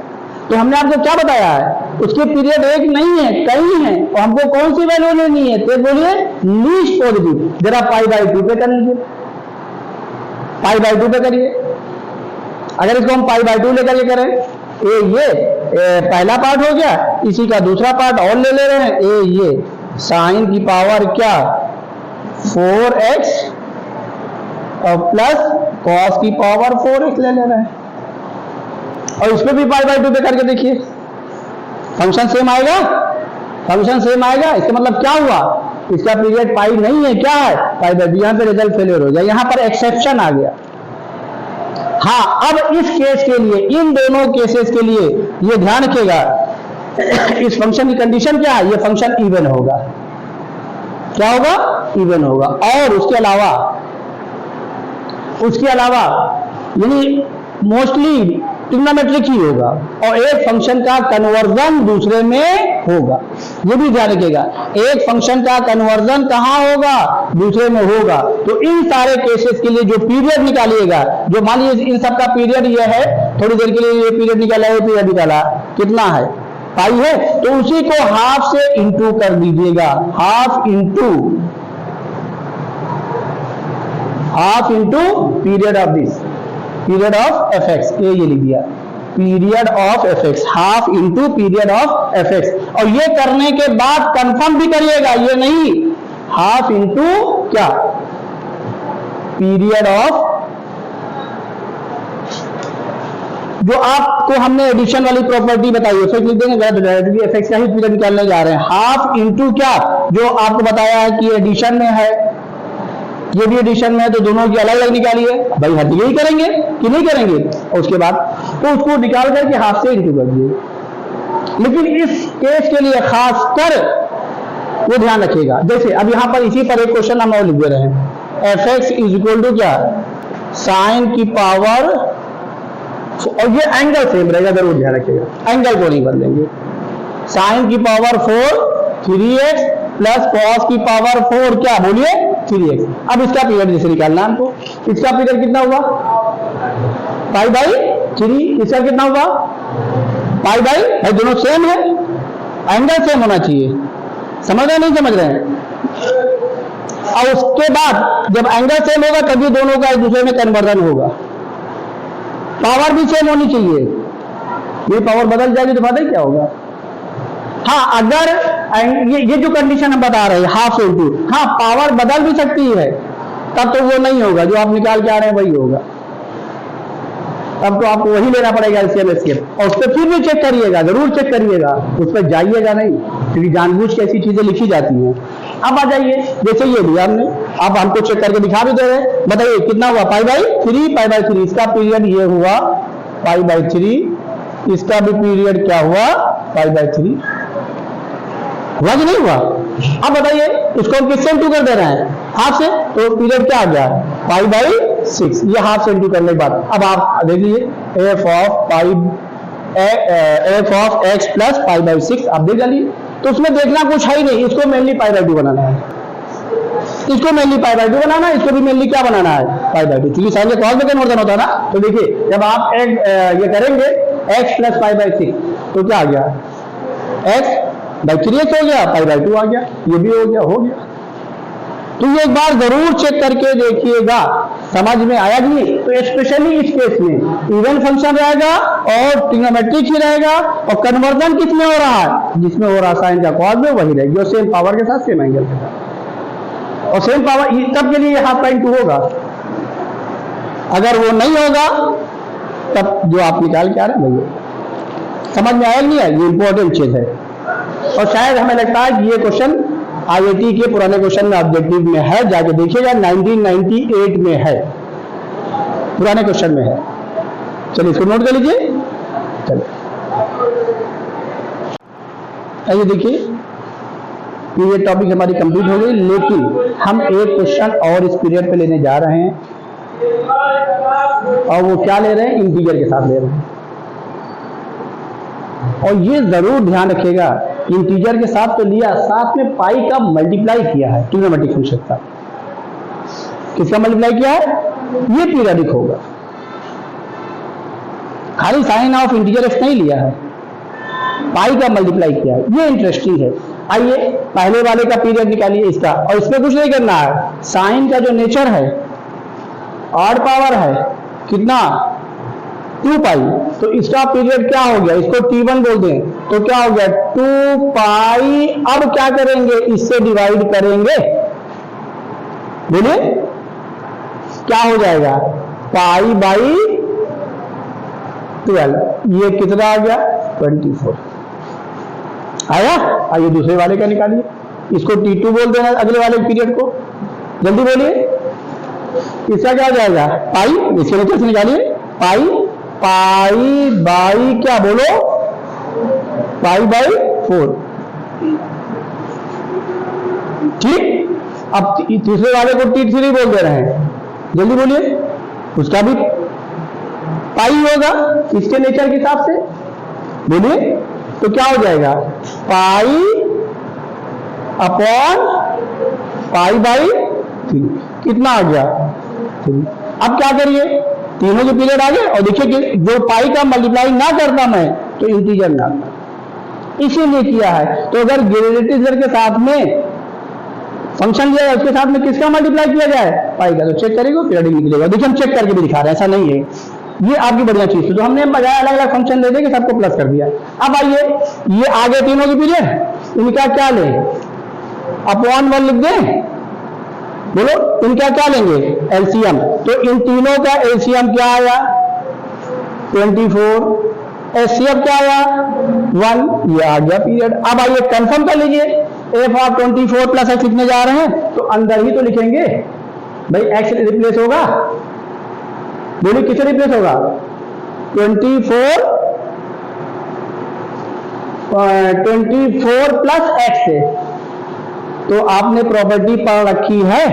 तो हमने आपको क्या बताया है, उसके पीरियड एक नहीं है कई है, और हमको कौन सी वैल्यू लेनी है, तो बोलिए लीस्ट पॉजिटिव। जरा पाई बाई 2 पे कर लीजिए, पाई बाई 2 पे करिए। अगर इसको हम पाई बाई 2 लेकर के करें, ये पहला पार्ट हो गया, इसी का दूसरा पार्ट और ले रहे हैं, ये साइन की पावर क्या 4x और प्लस कॉस की पावर 4x ले रहे हैं, और इसको भी पाई बाई 2 पे करके देखिए, फंक्शन सेम आएगा, फंक्शन सेम आएगा। इसका मतलब क्या हुआ, इसका पीरियड पाई नहीं है, क्या है पाई बाई 2। यहां पे रिजल्ट फेलियर हो जाए, यहां पर एक्सेप्शन आ गया। हाँ, अब इस केस के लिए, इन दोनों केसेस के लिए ये ध्यान रखिएगा, इस फंक्शन की कंडीशन क्या है, ये फंक्शन इवन होगा, क्या होगा इवन होगा। और उसके अलावा यानी मोस्टली ट्रिग्नोमेट्रिक ही होगा, और एक फंक्शन का कन्वर्जन दूसरे में होगा, ये भी ध्यान रखिएगा। एक फंक्शन का कन्वर्जन कहां होगा, दूसरे में होगा। तो इन सारे केसेस के लिए जो पीरियड निकालिएगा, जो मान लीजिए इन सब का पीरियड ये है, थोड़ी देर के लिए ये पीरियड निकाला, ये पीरियड निकाला, कितना है पाई है, तो उसी को हाफ से इंटू कर दीजिएगा, half into period of this, period of F x, ये लिख दिया period of F x, half into period of F x. और ये करने के बाद कंफर्म भी करिएगा, ये नहीं हाफ इंटू क्या पीरियड ऑफ, जो आपको हमने एडिशन वाली प्रॉपर्टी बताई है, फिर लिख देंगे गलत हो जाएगा, क्योंकि एफ एक्स का ही पीरियड निकालने जा रहे हैं। हाफ इंटू क्या, जो आपको बताया है कि एडिशन में है, ये भी एडिशन में है तो दोनों की अलग अलग निकालिए, भाई हर जगह ही करेंगे कि नहीं करेंगे। और उसके बाद तो उसको निकाल करके हाफ से इंटू कर दिए। लेकिन इस केस के लिए खासकर वो ध्यान रखिएगा, जैसे अब यहां पर इसी पर एक क्वेश्चन हम और लिख दे रहे हैं, f x is equal to क्या, साइन की पावर, और ये एंगल सेम रहेगा, जरूर ध्यान रखिएगा, एंगल को नहीं बदलेंगे। साइन की पावर 4 3x प्लस कॉस की पावर 4 क्या बोलिए 3x। अब इसका पीरियड जैसे निकालना है हमको, इसका पीरियड कितना हुआ पाई बाई 3, इसका कितना हुआ पाई बाई, भाई दोनों सेम है, एंगल सेम होना चाहिए, समझ रहे नहीं समझ रहे हैं। और उसके बाद जब एंगल सेम होगा तभी दोनों का एक दूसरे में कन्वर्जन होगा, पावर भी सेम होनी चाहिए। ये पावर बदल जाएगी तो पता ही क्या होगा। हाँ अगर ये जो कंडीशन हम बता रहे हैं हाफ से इंटू, हाँ पावर बदल भी सकती है, तब तो वो नहीं होगा, जो आप निकाल के आ रहे हैं वही होगा, तब तो आपको वही लेना पड़ेगा एलसीएम एसकेप। और उस पर फिर भी चेक करिएगा, जरूर चेक करिएगा, उस पर जाइएगा नहीं, क्योंकि जानबूझ के ऐसी चीजें लिखी जाती हैं। अब आ जाइए, जैसे ये लिया हमने, आप हमको चेक करके दिखा भी दे रहे हैं, बताइए कितना हुआ पाई बाई 3, इसका पीरियड ये हुआ पाई बाई 3, इसका भी पीरियड क्या हुआ पाई बाई 3, हुआ कि नहीं हुआ। अब बताइए इसको हम किससे इंटू कर दे रहे हैं, हाफ से, तो पीरियड क्या आ गया पाई बाई 6, ये हाफ से इंटू करने के बाद अब आप देख लीजिए F of x plus pi by 6 आप देख डालिए। तो उसमें देखना कुछ है ही नहीं, इसको मेनली पाई बाई 2 बनाना है, इसको मेनली पाई बाई 2 बनाना है, इसको भी मेनली क्या बनाना है पाई बाई 2, क्योंकि साइन कॉस में कन्वर्जन होता है ना। तो देखिए जब आप ये करेंगे x प्लस पाई बाई 6 तो क्या आ गया x बाई 3x हो गया, पाई बाई 2 आ गया, ये भी हो गया। तो ये एक बार जरूर चेक करके देखिएगा, समझ में आया कि नहीं। तो स्पेशली इस केस में इवन फंक्शन रहेगा और ट्रिग्नोमेट्रिक ही रहेगा, और कन्वर्जन किसमें हो रहा है, जिसमें हो रहा है साइन का कॉस में वही रहेगी, और सेम पावर के साथ सेम एंगल के साथ, और सेम पावर तब के लिए हाफ बाई 2 होगा। अगर वो नहीं होगा तब जो आप निकाल के आ रहे हैं वही समझ में आया नहीं है, ये इंपॉर्टेंट चीज है। और शायद हमें लगता है कि ये क्वेश्चन आईआईटी के पुराने क्वेश्चन में ऑब्जेक्टिव में है, जाके देखिएगा 1998 में है, पुराने क्वेश्चन में है। चलिए इसको नोट कर लीजिए। चलिए आइए देखिए, ये टॉपिक हमारी कंप्लीट हो गई, लेकिन हम एक क्वेश्चन और इस पीरियड पे लेने जा रहे हैं, और वो क्या ले रहे हैं, इंटीजर के साथ ले रहे हैं। और ये जरूर ध्यान रखिएगा, इंटीजर के साथ तो लिया, साथ में पाई का मल्टीप्लाई किया है ट्रिग्नोमेट्रिक फंक्शन का। किसका मल्टीप्लाई किया है, ये पीरियडिक होगा, खाली साइन ऑफ इंटीजर एक्स नहीं लिया है, पाई का मल्टीप्लाई किया है, ये इंटरेस्टिंग है। आइए पहले वाले का पीरियड निकालिए इसका, और इसमें कुछ नहीं करना है, साइन का जो नेचर है ऑड पावर है कितना 2 पाई, तो इसका पीरियड क्या हो गया, इसको T1 बोल दें तो क्या हो गया 2 पाई। अब क्या करेंगे, इससे डिवाइड करेंगे, बोलिए क्या हो जाएगा पाई बाई 12, ये कितना आ गया 24 आया। आइए दूसरे वाले का निकालिए, इसको T2 बोल देना, अगले वाले पीरियड को, जल्दी बोलिए इसका क्या हो जाएगा पाई, इसके नीचे से निकालिए पाई बाई क्या बोलो पाई बाई 4, ठीक। अब तीसरे वाले को T3 बोल दे रहे हैं, जल्दी बोलिए, उसका भी पाई होगा इसके नेचर के हिसाब से, बोलिए तो क्या हो जाएगा पाई अपॉन पाई बाई 3, कितना आ गया 3। अब क्या करिए, तीनों के पीरियड आ गए, और देखिए कि जो पाई का मल्टीप्लाई ना करता मैं तो इंटीजर ना, इसीलिए किया है। तो अगर इंटीजर के साथ में फंक्शन दिया है, उसके साथ में किसका मल्टीप्लाई किया जाए पाई का, तो चेक करेगा पीरियडिक निकलेगा। देखिए हम चेक करके भी दिखा रहे हैं, ऐसा नहीं है, ये आपकी बढ़िया चीज है। तो हमने बजाय अलग अलग फंक्शन दे देंगे, सबको प्लस कर दिया। अब आइए ये आगे तीनों के पीरियड, इनका क्या ले अपॉन 1 लिख दें, बोलो इनका क्या लेंगे एलसीएम, तो इन तीनों का एलसीएम क्या आया 24, एचसीएफ क्या आया 1, ये आ गया पीरियड। अब आइए कंफर्म कर लीजिए, एफ ऑफ 24 प्लस एक्स लिखने जा रहे हैं तो अंदर ही तो लिखेंगे भाई एक्स रिप्लेस होगा, बोलिए किसे रिप्लेस होगा? 24 प्लस एक्स से। तो आपने प्रॉपर्टी पढ़ रखी है,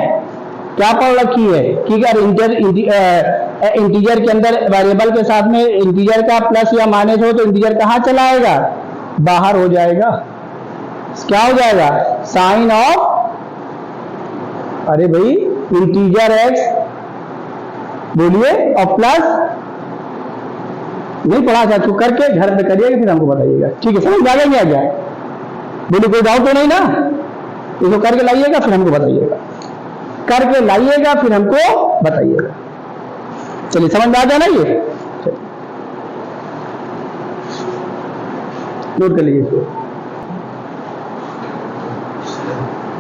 क्या पढ़ रखी है कि अगर इंटीजर के अंदर वेरिएबल के साथ में इंटीजर का प्लस या माइनस हो तो इंटीजर कहाँ चला आएगा? बाहर हो जाएगा। क्या हो जाएगा? साइन ऑफ, अरे भाई इंटीजर एक्स, बोलिए, और प्लस, नहीं पढ़ा था तो करके घर पे करिएगा फिर हमको बताइएगा, ठीक है? समझ आ गया नहीं आ जाए? बोलिए कोई डाउट तो नहीं ना? इसको करके लाइएगा फिर हमको बताइएगा, करके लाइएगा फिर हमको बताइएगा। चलिए समझ में आ जाए ना ये? नोट कर लीजिए इसको।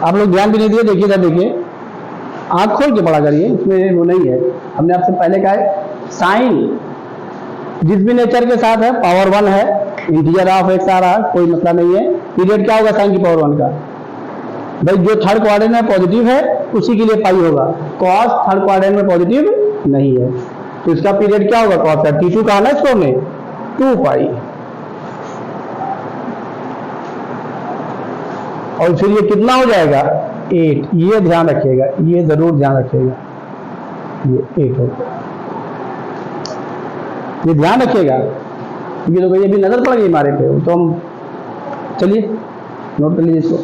आप लोग ध्यान भी नहीं दिए, देखिए था, देखिए आंख खोल के पढ़ा करिए, इसमें वो नहीं है। हमने आपसे पहले कहा है साइन जिस भी नेचर के साथ है पावर 1 है, इंटीजर ऑफ एक्स आ रहा है, कोई मसला नहीं है। पीरियड क्या होगा साइन की पावर 1 का? भाई जो थर्ड क्वाड्रेंट में पॉजिटिव है उसी के लिए पाई होगा, कॉस थर्ड क्वाड्रेंट में पॉजिटिव नहीं है तो इसका पीरियड क्या होगा? कॉस का T2 का ना इसको में 2 पाई। और फिर ये कितना हो जाएगा? 8। ये ध्यान रखिएगा, ये जरूर ध्यान रखिएगा, ये 8 होगा, ये ध्यान रखिएगा। ये तो भाई अभी नजर पड़ गई हमारे पे, तो हम चलिए नोट कर लीजिए इसको।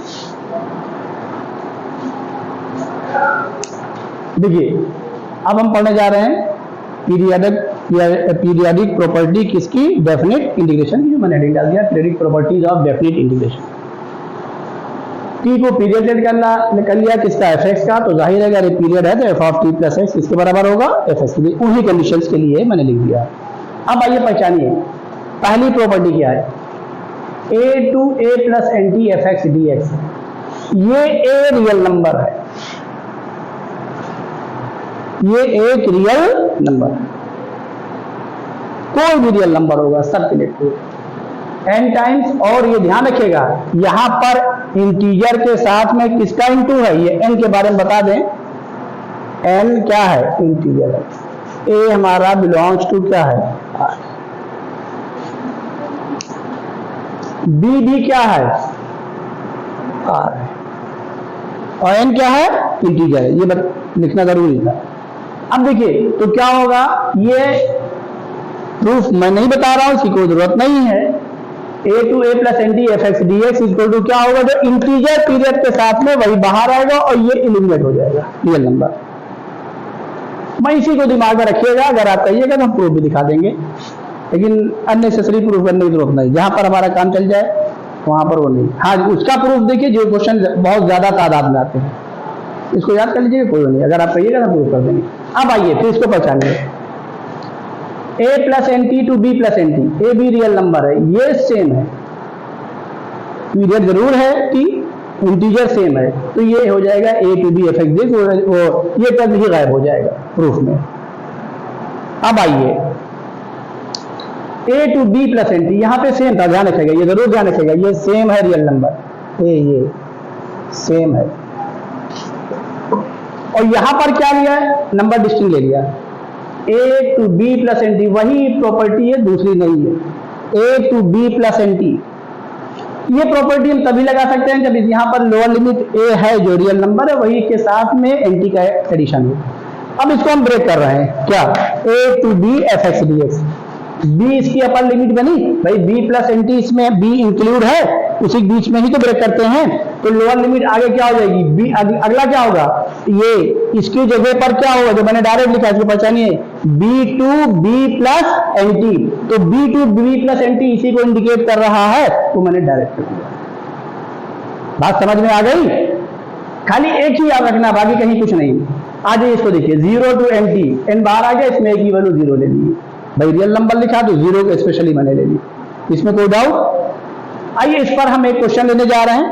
देखिए अब हम पढ़ने जा रहे हैं पीरियाडिक प्रॉपर्टी किसकी? डेफिनेट इंटीग्रेशन की, जो मैंने हेडिंग डाल दिया periodic properties of definite integration. T को पीरियड कर लिया किसका? एफ एक्स का, तो जाहिर है अगर पीरियड है तो F of T plus x किसके बराबर होगा? एफ एक्स के लिए। उन्हीं कंडीशंस के लिए मैंने लिख दिया। अब आइए पहचानिए पहली प्रॉपर्टी क्या है? A to a plus n T f x d x, ये ए रियल नंबर है, ये एक रियल नंबर है, कोई भी रियल नंबर होगा सब इलेक्ट्रिक n टाइम्स। और ये ध्यान रखिएगा यहां पर इंटीजर के साथ में किसका इंटू है? ये n के बारे में बता दें, n क्या है? इंटीजर है। a हमारा बिलोंग्स टू क्या है? r। b भी क्या है? r है। और n क्या है? इंटीजर है। ये लिखना जरूरी था। अब देखिए तो क्या होगा, ये प्रूफ मैं नहीं बता रहा हूं, इसकी कोई जरूरत नहीं है। A to a plus n T f x d x equal to क्या होगा? जो इंटीजर पीरियड के साथ में वही बाहर आएगा और ये एलिमिनेट हो जाएगा रियल नंबर। मैं इसी को दिमाग में रखिएगा, अगर आप कहिएगा तो हम प्रूफ भी दिखा देंगे, लेकिन अननेसेसरी प्रूफ करने की जरूरत नहीं। जहां पर हमारा काम चल जाए वहां पर वो नहीं। हाँ उसका प्रूफ देखिए जो क्वेश्चन बहुत ज्यादा तादाद में आते हैं, इसको याद कर लीजिए, कोई नहीं, अगर आप कहिएगा तो प्रूफ कर देंगे। अब आइए फिर इसको पहचानिए, a plus n T to b plus n T, a भी रियल नंबर है, ये सेम है, पीरियड जरूर है टी, इंटीजर सेम है, तो ये हो जाएगा a to b f x, ये टर्म ही गायब हो जाएगा प्रूफ में। अब आइए a to b plus n t, यहां पे सेम था, ध्यान रखेगा, ये जरूर ध्यान रखेगा, ये सेम है रियल नंबर, ये सेम है। और यहां पर क्या लिया है? नंबर डिस्टिंक्ट ले लिया, a to b plus n t, वही प्रॉपर्टी है, दूसरी नहीं है। A to b plus n t, ये प्रॉपर्टी हम तभी लगा सकते हैं जब यहाँ पर लोअर लिमिट ए है जो रियल नंबर है, वही के साथ में एन टी का एडिशन हो। अब इसको हम ब्रेक कर रहे हैं, क्या? A to b f x d x, b इसकी अपर लिमिट बनी भाई, बी प्लस एन टी, इसमें बी इंक्लूड है, उसी बीच में ही तो ब्रेक करते हैं, तो लोअर लिमिट आगे क्या हो जाएगी? बी, अगला क्या होगा? ये इसकी जगह पर क्या होगा जो मैंने डायरेक्ट लिखा, इसको पहचानिए, b to b plus n t, तो b to b plus n t इसी को इंडिकेट कर रहा है, तो मैंने डायरेक्ट कर दिया। बात समझ में आ गई? खाली एक ही याद रखना, बाकी कहीं कुछ नहीं। आ जाइए इसको देखिए, 0 टू एन टी, एन बाहर आ गया, इसमें एक की वैल्यू 0 ले ली भाई, रियल नंबर लिखा तो 0 को स्पेशली मैंने ले ली, इसमें कोई डाउट? आइए इस पर हम एक क्वेश्चन लेने जा रहे हैं,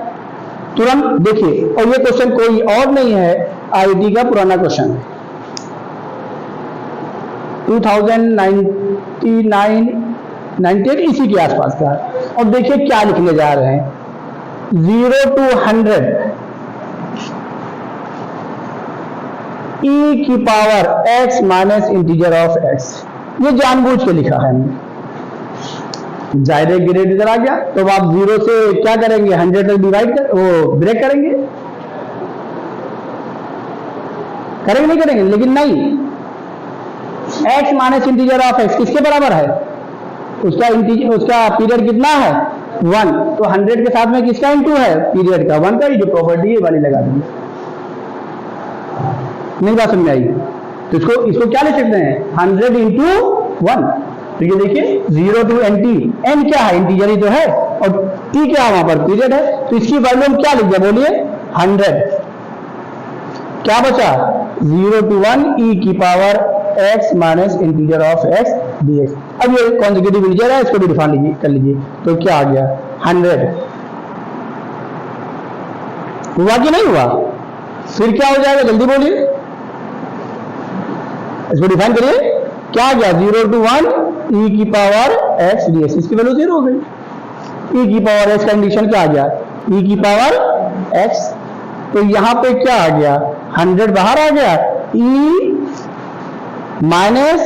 तुरंत देखिए, और ये क्वेश्चन कोई और नहीं है, आईआईटी का पुराना क्वेश्चन है, 2098 इसी के आसपास का। और देखिए क्या लिखने जा रहे हैं, 0 to 100 e की power x minus integer of x। ये जानबूझ के लिखा है हमने। जाहिर है ग्रेड इधर आ गया, तो आप 0 से क्या करेंगे, 100 तक डिवाइड कर वो ब्रेक करेंगे, नहीं करेंगे, लेकिन नहीं, x minus integer of x किसके बराबर है, उसका पीरियड कितना है 1, तो 100 के साथ में किसका इंटू है, पीरियड का 1 का, ये जो प्रॉपर्टी है वाली लगा देंगे। नहीं बात समझ आई, तो इसको क्या लिख सकते हैं 100 इंटू 1, तो ये देखिए 0 टू एन टी, एन क्या है इंटीजर ही तो है, और टी क्या है वहां पर पीरियड है, तो इसकी वैल्यू हम क्या लिख दिया बोलिए 100, क्या बचा 0 टू 1 e की power x minus integer of x dx। अब ये कॉन्जिक्यूटिव इंटीजर है, इसको भी डिफाइन कर लीजिए, तो क्या आ गया 100, हुआ कि नहीं हुआ, फिर क्या हो जाएगा जल्दी बोलिए, इसको डिफाइन करिए, क्या आ गया 0 टू 1 e की पावर x dx, इसकी वैल्यू 0 हो गई, e की पावर x का कंडीशन क्या आ गया e की पावर x, तो यहां पे क्या आ गया 100 बाहर आ गया, e माइनस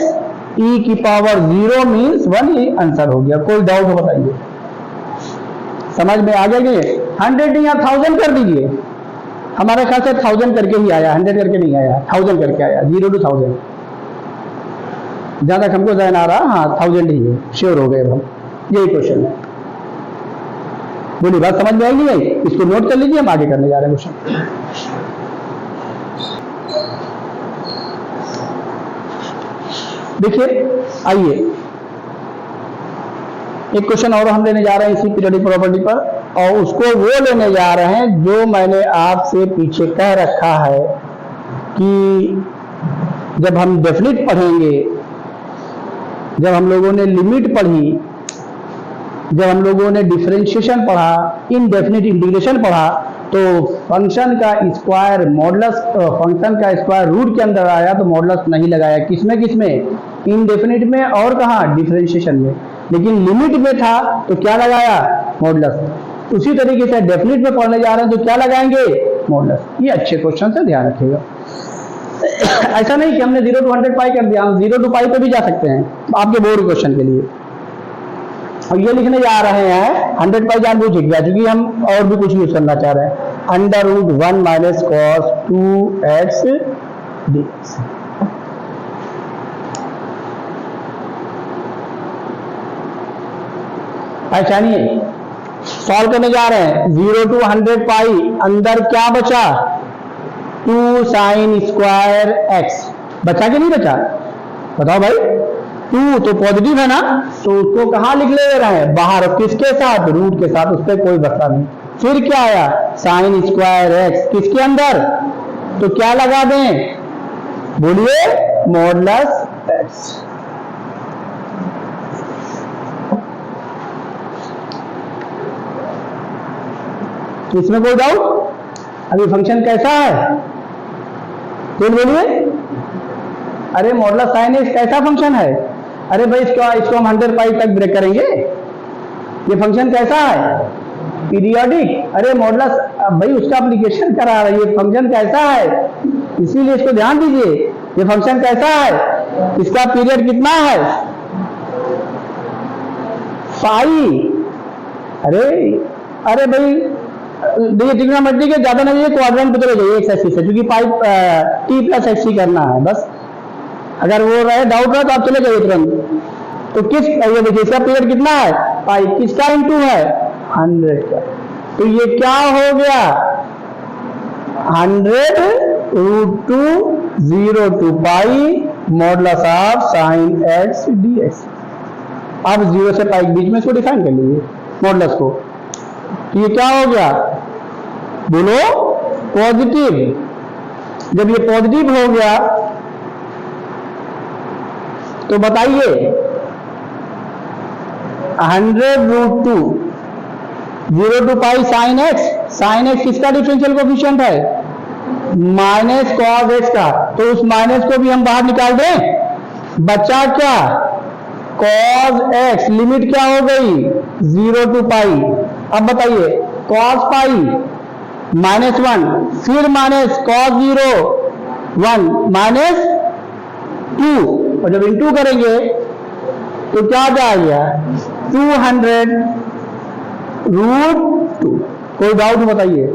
e की पावर 0 मीन्स 1, ये आंसर हो गया। कोई डाउट हो बताइए, समझ में आ गया कि 100 नहीं या 1000 कर दीजिए, हमारे ख्याल से 1000 करके ही आया, 100 करके नहीं आया, 1000 करके आया, 0 टू 1000, जहां तक हमको ध्यान आ रहा, हाँ 1000 ही है, श्योर हो गए हम, यही क्वेश्चन है। बोलिए बात समझ में आएगी नहीं, इसको नोट कर लीजिए, हम आगे करने जा रहे हैं क्वेश्चन। देखिए आइए एक क्वेश्चन और हम लेने जा रहे हैं इसी पीरियोडिक प्रॉपर्टी पर, और उसको वो लेने जा रहे हैं जो मैंने आपसे पीछे कह रखा है कि जब हम डेफिनिट पढ़ेंगे, जब हम लोगों ने लिमिट पढ़ी, जब हम लोगों ने डिफरेंशिएशन पढ़ा, इनडेफिनिट इंटीग्रेशन पढ़ा, तो फंक्शन का स्क्वायर मॉडुलस, फंक्शन का स्क्वायर रूट के अंदर आया तो मॉडुलस नहीं लगाया, किसमें इनडेफिनिट में और कहाँ डिफरेंशिएशन में, लेकिन लिमिट में था तो क्या लगाया मॉडुलस। उसी तरीके से डेफिनिट में पढ़ने जा रहे हैं तो क्या लगाएंगे मॉडुलस। ये अच्छे क्वेश्चन से ध्यान रखिएगा, ऐसा नहीं कि हमने 0 टू 100 पाई कर दिया, हम 0 टू पाई पे भी जा सकते हैं आपके बोर्ड क्वेश्चन के लिए। और ये लिखने जा रहे हैं 100 पाई जानबूझ गया, क्योंकि हम और भी कुछ यूज करना चाह रहे हैं, √1 माइनस cos 2x dx। पहचानिए, सॉल्व करने जा रहे हैं 0 टू 100 पाई, अंदर क्या बचा 2 sin स्क्वायर x, बचा कि नहीं बचा बताओ भाई, 2 तो पॉजिटिव है ना, तो उसको कहां लिख ले रहे हैं बाहर, किसके साथ रूट के साथ, उस पर कोई बता नहीं। फिर क्या आया sin स्क्वायर x किसके अंदर, तो क्या लगा दें बोलिए मॉडुलस x। इसमें कोई डाउट, अभी फंक्शन कैसा है बोलिए, अरे मॉडुलस साइन एक्स कैसा फंक्शन है, अरे भाई इसको हम 100 पाई तक ब्रेक करेंगे, ये फंक्शन कैसा है पीरियोडिक, अरे मॉडुलस भाई उसका एप्लीकेशन करा रहा है, ये फंक्शन कैसा है, इसीलिए इसको ध्यान दीजिए, ये फंक्शन कैसा है, इसका पीरियड कितना है पाई, अरे भाई देखिए ट्रिग्नोमेट्री के ज्यादा नहीं है, क्वाड्रेंट पे चले जाइए एक्स एक्सिस से, क्योंकि पाई टी प्लस एक्स ही करना है बस, अगर वो रहे डाउट रहे तो आप चले जाइए तुरंत। तो किस ये देखिए इसका पीरियड कितना है पाई, किसका इंटू है 100 का, तो ये क्या हो गया 100 √2 0 to pi modulus of sine x dx। आप 0 से पाई के बीच में इसको डिफाइन कर लीजिए मॉडुलस को, तो ये क्या हो गया बोलो पॉजिटिव। जब ये पॉजिटिव हो गया तो बताइए 100 √2 0 टू पाई साइन एक्स किसका डिफरेंशियल कोएफिशिएंट है माइनस कॉस एक्स का, तो उस माइनस को भी हम बाहर निकाल दें, बचा क्या कॉस एक्स, लिमिट क्या हो गई 0 टू पाई। अब बताइए कॉस पाई -1, फिर माइनस कॉस 0, 1 माइनस 2, और जब इंटू करेंगे तो क्या जाएगा 200√2। कोई डाउट बताइए,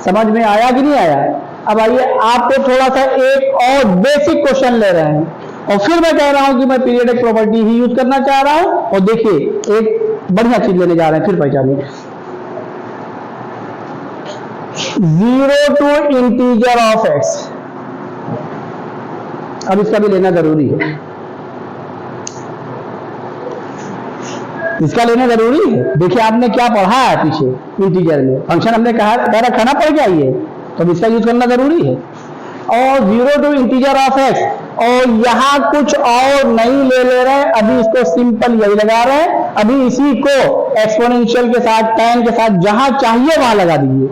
समझ में आया कि नहीं आया? अब आइए आपको थोड़ा सा एक और बेसिक क्वेश्चन ले रहे हैं, और फिर मैं कह रहा हूं कि मैं पीरियोडिक प्रॉपर्टी ही यूज करना चाह रहा हूं। और देखिए एक बढ़िया चीज लेने जा रहे हैं, फिर पहचानिए। 0 टू इंटीजर ऑफ x, अब इसका भी लेना जरूरी है, इसका लेना जरूरी है। देखिए आपने क्या पढ़ा है पीछे इंटीजर में, फंक्शन हमने कहा डायरेक्ट खाना पड़ गया ये, तो इसका यूज करना जरूरी है। और 0 टू इंटीजर ऑफ x, और यहां कुछ और नहीं ले रहे हैं, अभी इसको सिंपल यही लगा रहे हैं। अभी इसी को एक्सपोनेंशियल के साथ, tan के साथ, जहां चाहिए वहां लगा दीजिए।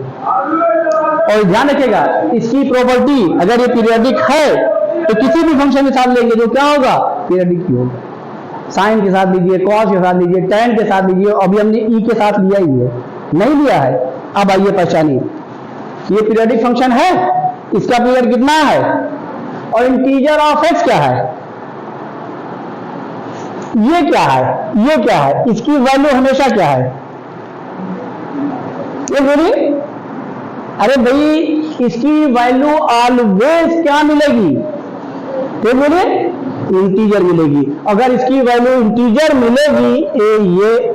और ध्यान रखिएगा इसकी प्रॉपर्टी अगर ये पीरियोडिक है तो किसी भी फंक्शन के साथ लेंगे तो क्या होगा, पीरियोडिक ही होगा। साइन के साथ लीजिए, कॉस के साथ लीजिए, tan के साथ लीजिए, अभी हमने e के साथ लिया ही है, नहीं लिया है। अब आइए पहचानिए, ये पीरियोडिक फंक्शन है, इसका पीरियड कितना है, और इंटीजर ऑफ x क्या है, ये क्या है, ये क्या है, इसकी वैल्यू हमेशा क्या है, ये बोलिए। अरे भाई इसकी वैल्यू ऑलवेज क्या मिलेगी, तो बोलिए इंटीजर मिलेगी। अगर इसकी वैल्यू इंटीजर मिलेगी, ये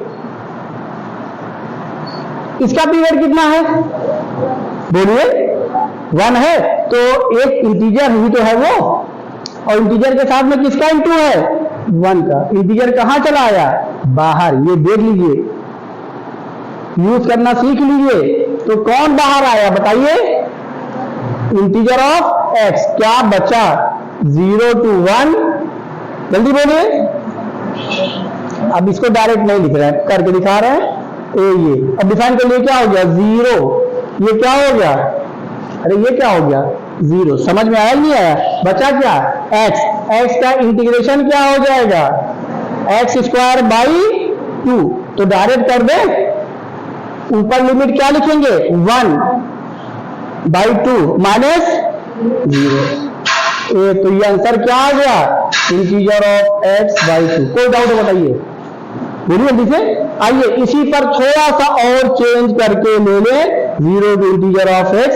इसका पीरियड कितना है, बोलिए 1 है, तो एक इंटीजर ही तो है वो, और इंटीजर के साथ में किसका इंटू है, 1 का। इंटीजर कहां चला आया, बाहर, ये देख लीजिए, यूज करना सीख लीजिए। तो कौन बाहर आया बताइए, इंटीजर ऑफ x, क्या बचा 0 टू 1, जल्दी बोलिए। अब इसको डायरेक्ट नहीं लिख रहे हैं, करके दिखा रहे हैं, ये अब डिफाइन कर लिए, क्या हो गया 0, ये क्या हो गया, अरे ये क्या हो गया 0, समझ में आया नहीं आया, बचा क्या x, x का इंटीग्रेशन क्या हो जाएगा, x² बाई 2, तो डायरेक्ट कर दे, ऊपर लिमिट क्या लिखेंगे 1/2 माइनस 0, तो ये आंसर क्या आ गया, इंटीजर ऑफ x/2। कोई डाउट बताइए, बोलिए जल्दी से। आइए इसी पर थोड़ा सा और चेंज करके ले लें, 0 to integer of x,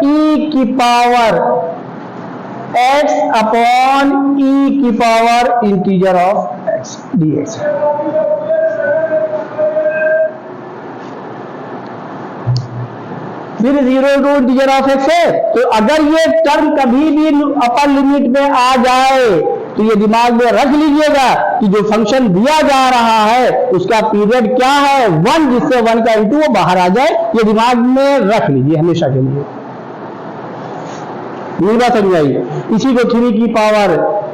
e की पावर x अपॉन e की power integer of x dx। फिर 0 टू इंटीजर ऑफ x है, तो अगर ये टर्म कभी भी अपर लिमिट में आ जाए तो ये दिमाग में रख लीजिएगा कि जो फंक्शन दिया जा रहा है उसका पीरियड क्या है 1, जिससे 1 का इंटू वो बाहर आ जाए, ये दिमाग में रख लीजिए हमेशा के लिए। ये बात समझ आई। इसी को 3 की पावर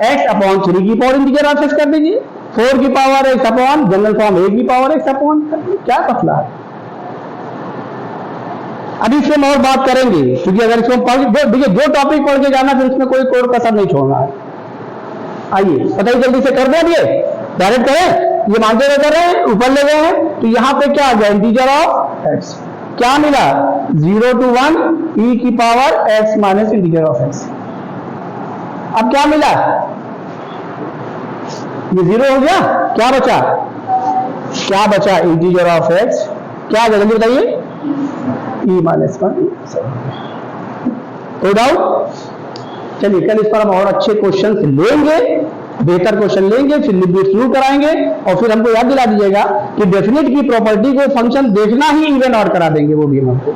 x अपॉन 3 की पावर इंटीजर ऑफ x कर दीजिए, 4 की power x upon general form a की पावर x अपॉन, क्या मसला है। अभी इसमें और बात करेंगे, क्योंकि अगर इसमें देखिए जो टॉपिक पढ़ के जाना फिर उसमें कोई कोड कसर नहीं छोड़ना है। आइए बताइए जल्दी से कर दें, डायरेक्ट करें, ये मानते रह कर रहे हैं, ऊपर ले गए हैं, तो यहां पे क्या आ गया इंटीजर ऑफ x, क्या मिला 0 टू 1 e की power x minus integer of x। अब क्या मिला, ये 0 हो गया, क्या बचा, क्या बचा इंटीजर ऑफ x, क्या जल्दी बताइए, e माइनस 1। कोई डाउट, चलिए कल इस पर हम और अच्छे क्वेश्चन लेंगे, बेहतर क्वेश्चन लेंगे, फिर लिखना शुरू कराएंगे, और फिर हमको याद दिला दीजिएगा कि डेफिनेट की प्रॉपर्टी को फंक्शन देखना ही इवन और करा देंगे, वो भी हम हमको।